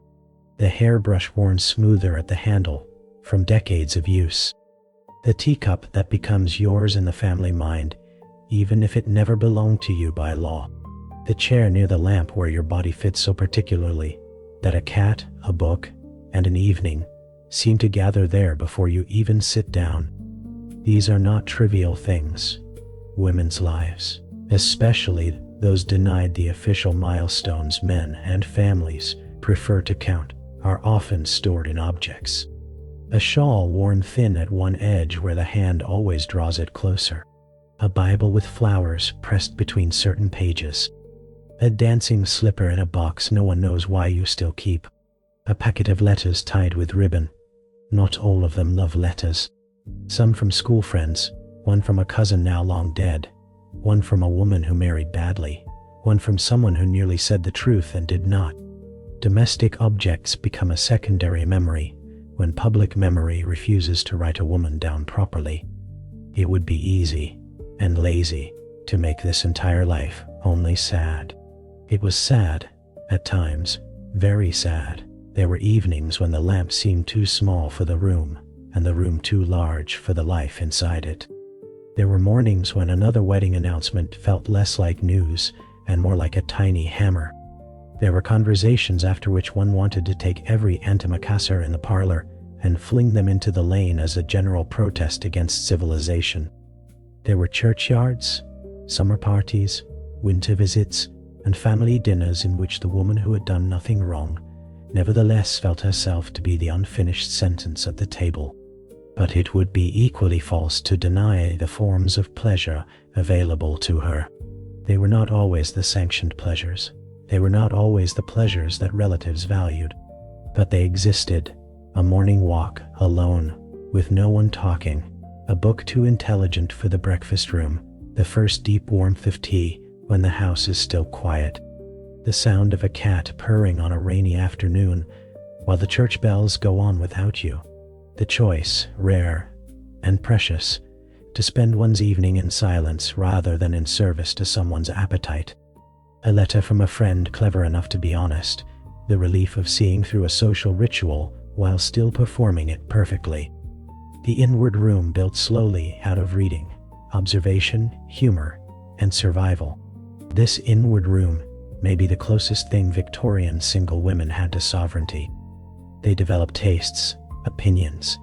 The hairbrush worn smoother at the handle from decades of use. The teacup that becomes yours in the family mind, even if it never belonged to you by law. The chair near the lamp where your body fits so particularly that a cat, a book, and an evening seem to gather there before you even sit down. These are not trivial things. Women's lives, especially those denied the official milestones men and families prefer to count, are often stored in objects. A shawl worn thin at one edge where the hand always draws it closer. A Bible with flowers pressed between certain pages. A dancing slipper in a box no one knows why you still keep. A packet of letters tied with ribbon. Not all of them love letters. Some from school friends, one from a cousin now long dead, one from a woman who married badly, one from someone who nearly said the truth and did not. Domestic objects become a secondary memory when public memory refuses to write a woman down properly. It would be easy and lazy to make this entire life only sad. It was sad, at times, very sad. There were evenings when the lamp seemed too small for the room, and the room too large for the life inside it. There were mornings when another wedding announcement felt less like news and more like a tiny hammer. There were conversations after which one wanted to take every antimacassar in the parlor and fling them into the lane as a general protest against civilization. There were churchyards, summer parties, winter visits, and family dinners in which the woman who had done nothing wrong nevertheless felt herself to be the unfinished sentence at the table. But it would be equally false to deny the forms of pleasure available to her. They were not always the sanctioned pleasures. They were not always the pleasures that relatives valued. But they existed. A morning walk, alone, with no one talking, a book too intelligent for the breakfast room, the first deep warmth of tea when the house is still quiet, the sound of a cat purring on a rainy afternoon while the church bells go on without you, the choice, rare and precious, to spend one's evening in silence rather than in service to someone's appetite, a letter from a friend clever enough to be honest, the relief of seeing through a social ritual while still performing it perfectly. The inward room built slowly out of reading, observation, humor, and survival. This inward room may be the closest thing Victorian single women had to sovereignty. They developed tastes, opinions,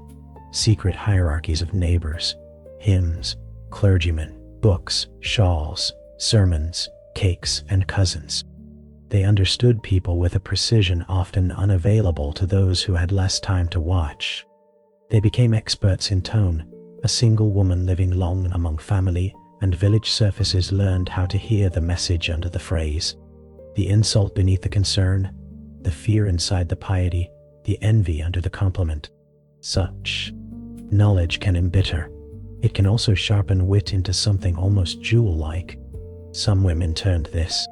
secret hierarchies of neighbors, hymns, clergymen, books, shawls, sermons, cakes, and cousins. They understood people with a precision often unavailable to those who had less time to watch. They became experts in tone. A single woman living long among family and village surfaces learned how to hear the message under the phrase, the insult beneath the concern, the fear inside the piety, the envy under the compliment. Such knowledge can embitter. It can also sharpen wit into something almost jewel-like. Some women turned this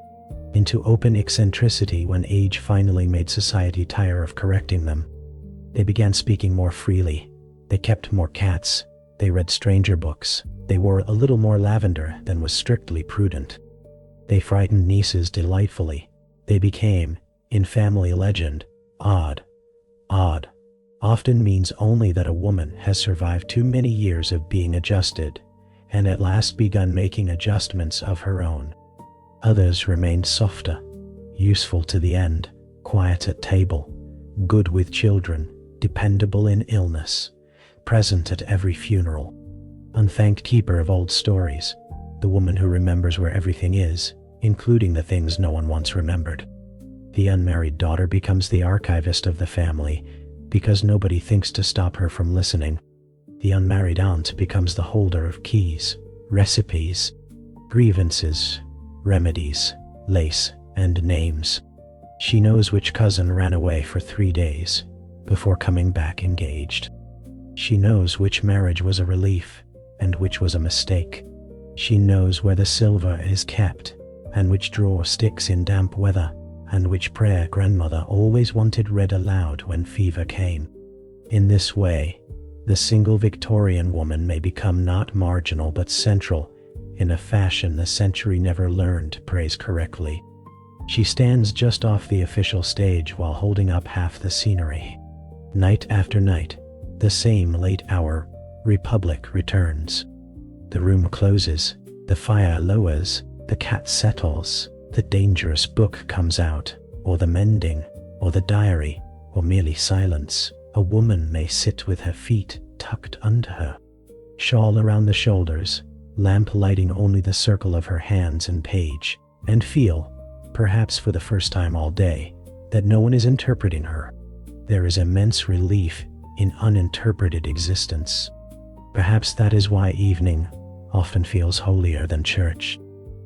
into open eccentricity when age finally made society tire of correcting them. They began speaking more freely. They kept more cats. They read stranger books. They wore a little more lavender than was strictly prudent. They frightened nieces delightfully. They became, in family legend, odd. Odd often means only that a woman has survived too many years of being adjusted and at last begun making adjustments of her own. Others remained softer, useful to the end, quiet at table, good with children, dependable in illness, present at every funeral, unthanked keeper of old stories, the woman who remembers where everything is, including the things no one once remembered. The unmarried daughter becomes the archivist of the family because nobody thinks to stop her from listening. The unmarried aunt becomes the holder of keys, recipes, grievances, remedies, lace, and names. She knows which cousin ran away for 3 days before coming back engaged. She knows which marriage was a relief and which was a mistake. She knows where the silver is kept and which drawer sticks in damp weather and which prayer grandmother always wanted read aloud when fever came. In this way, the single Victorian woman may become not marginal but central in a fashion the century never learned to praise correctly. She stands just off the official stage while holding up half the scenery. Night after night, the same late hour, Republic returns. The room closes, the fire lowers, the cat settles, the dangerous book comes out, or the mending, or the diary, or merely silence. A woman may sit with her feet tucked under her, shawl around the shoulders, lamp lighting only the circle of her hands and page, and feel, perhaps for the first time all day, that no one is interpreting her. There is immense relief in uninterpreted existence. Perhaps that is why evening often feels holier than church.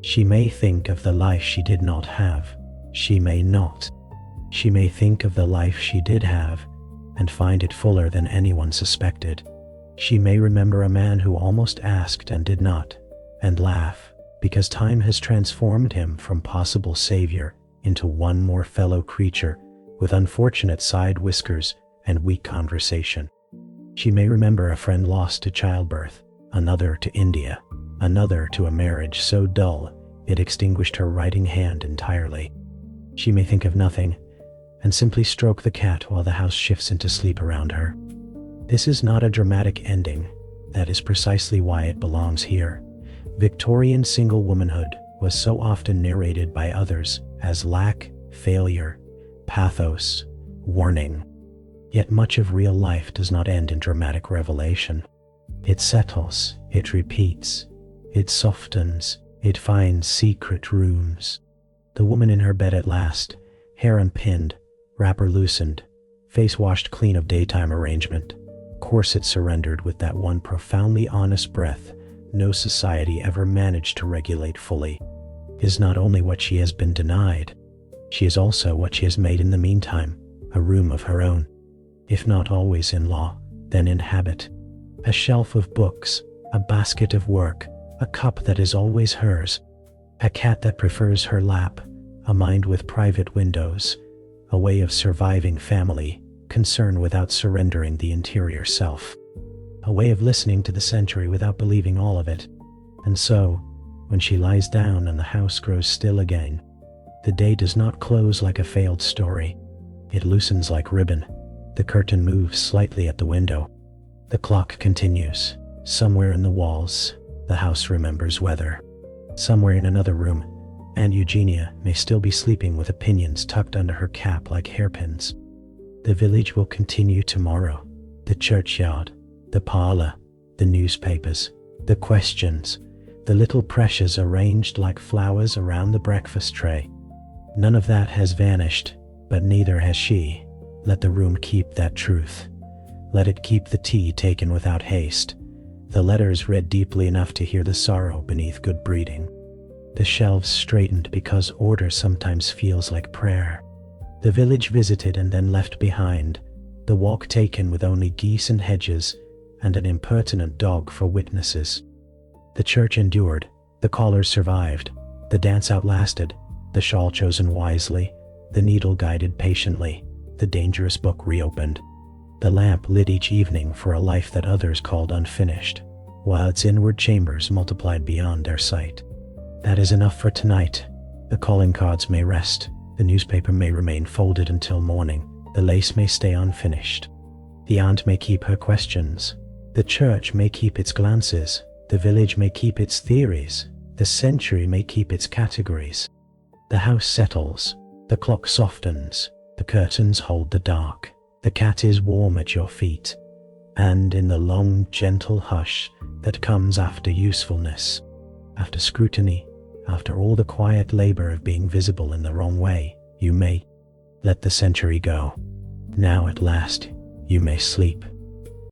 She may think of the life she did not have. She may not. She may think of the life she did have and find it fuller than anyone suspected. She may remember a man who almost asked and did not, and laugh, because time has transformed him from possible savior into one more fellow creature with unfortunate side whiskers and weak conversation. She may remember a friend lost to childbirth, another to India, another to a marriage so dull it extinguished her writing hand entirely. She may think of nothing, and simply stroke the cat while the house shifts into sleep around her. This is not a dramatic ending. That is precisely why it belongs here. Victorian single womanhood was so often narrated by others as lack, failure, pathos, warning. Yet much of real life does not end in dramatic revelation. It settles, it repeats, it softens, it finds secret rooms. The woman in her bed at last, hair unpinned, wrapper loosened, face washed clean of daytime arrangement, corset surrendered with that one profoundly honest breath no society ever managed to regulate fully, is not only what she has been denied, she is also what she has made in the meantime, a room of her own, if not always in law, then in habit. A shelf of books, a basket of work, a cup that is always hers, a cat that prefers her lap, a mind with private windows, a way of surviving family, concern without surrendering the interior self, a way of listening to the century without believing all of it. And so, when she lies down and the house grows still again, the day does not close like a failed story. It loosens like ribbon. The curtain moves slightly at the window. The clock continues. Somewhere in the walls, the house remembers weather. Somewhere in another room, Aunt Eugenia may still be sleeping with opinions tucked under her cap like hairpins. The village will continue tomorrow. The churchyard, the parlor, the newspapers, the questions, the little pressures arranged like flowers around the breakfast tray. None of that has vanished, but neither has she. Let the room keep that truth. Let it keep the tea taken without haste, the letters read deeply enough to hear the sorrow beneath good breeding, the shelves straightened because order sometimes feels like prayer, the village visited and then left behind, the walk taken with only geese and hedges and an impertinent dog for witnesses. The church endured, the callers survived, the dance outlasted, the shawl chosen wisely, the needle guided patiently, the dangerous book reopened, the lamp lit each evening for a life that others called unfinished, while its inward chambers multiplied beyond their sight. That is enough for tonight. The calling cards may rest, the newspaper may remain folded until morning, the lace may stay unfinished. The aunt may keep her questions, the church may keep its glances, the village may keep its theories, the century may keep its categories. The house settles, the clock softens, the curtains hold the dark, the cat is warm at your feet, and in the long, gentle hush that comes after usefulness, after scrutiny, after all the quiet labor of being visible in the wrong way, you may let the century go. Now at last, you may sleep.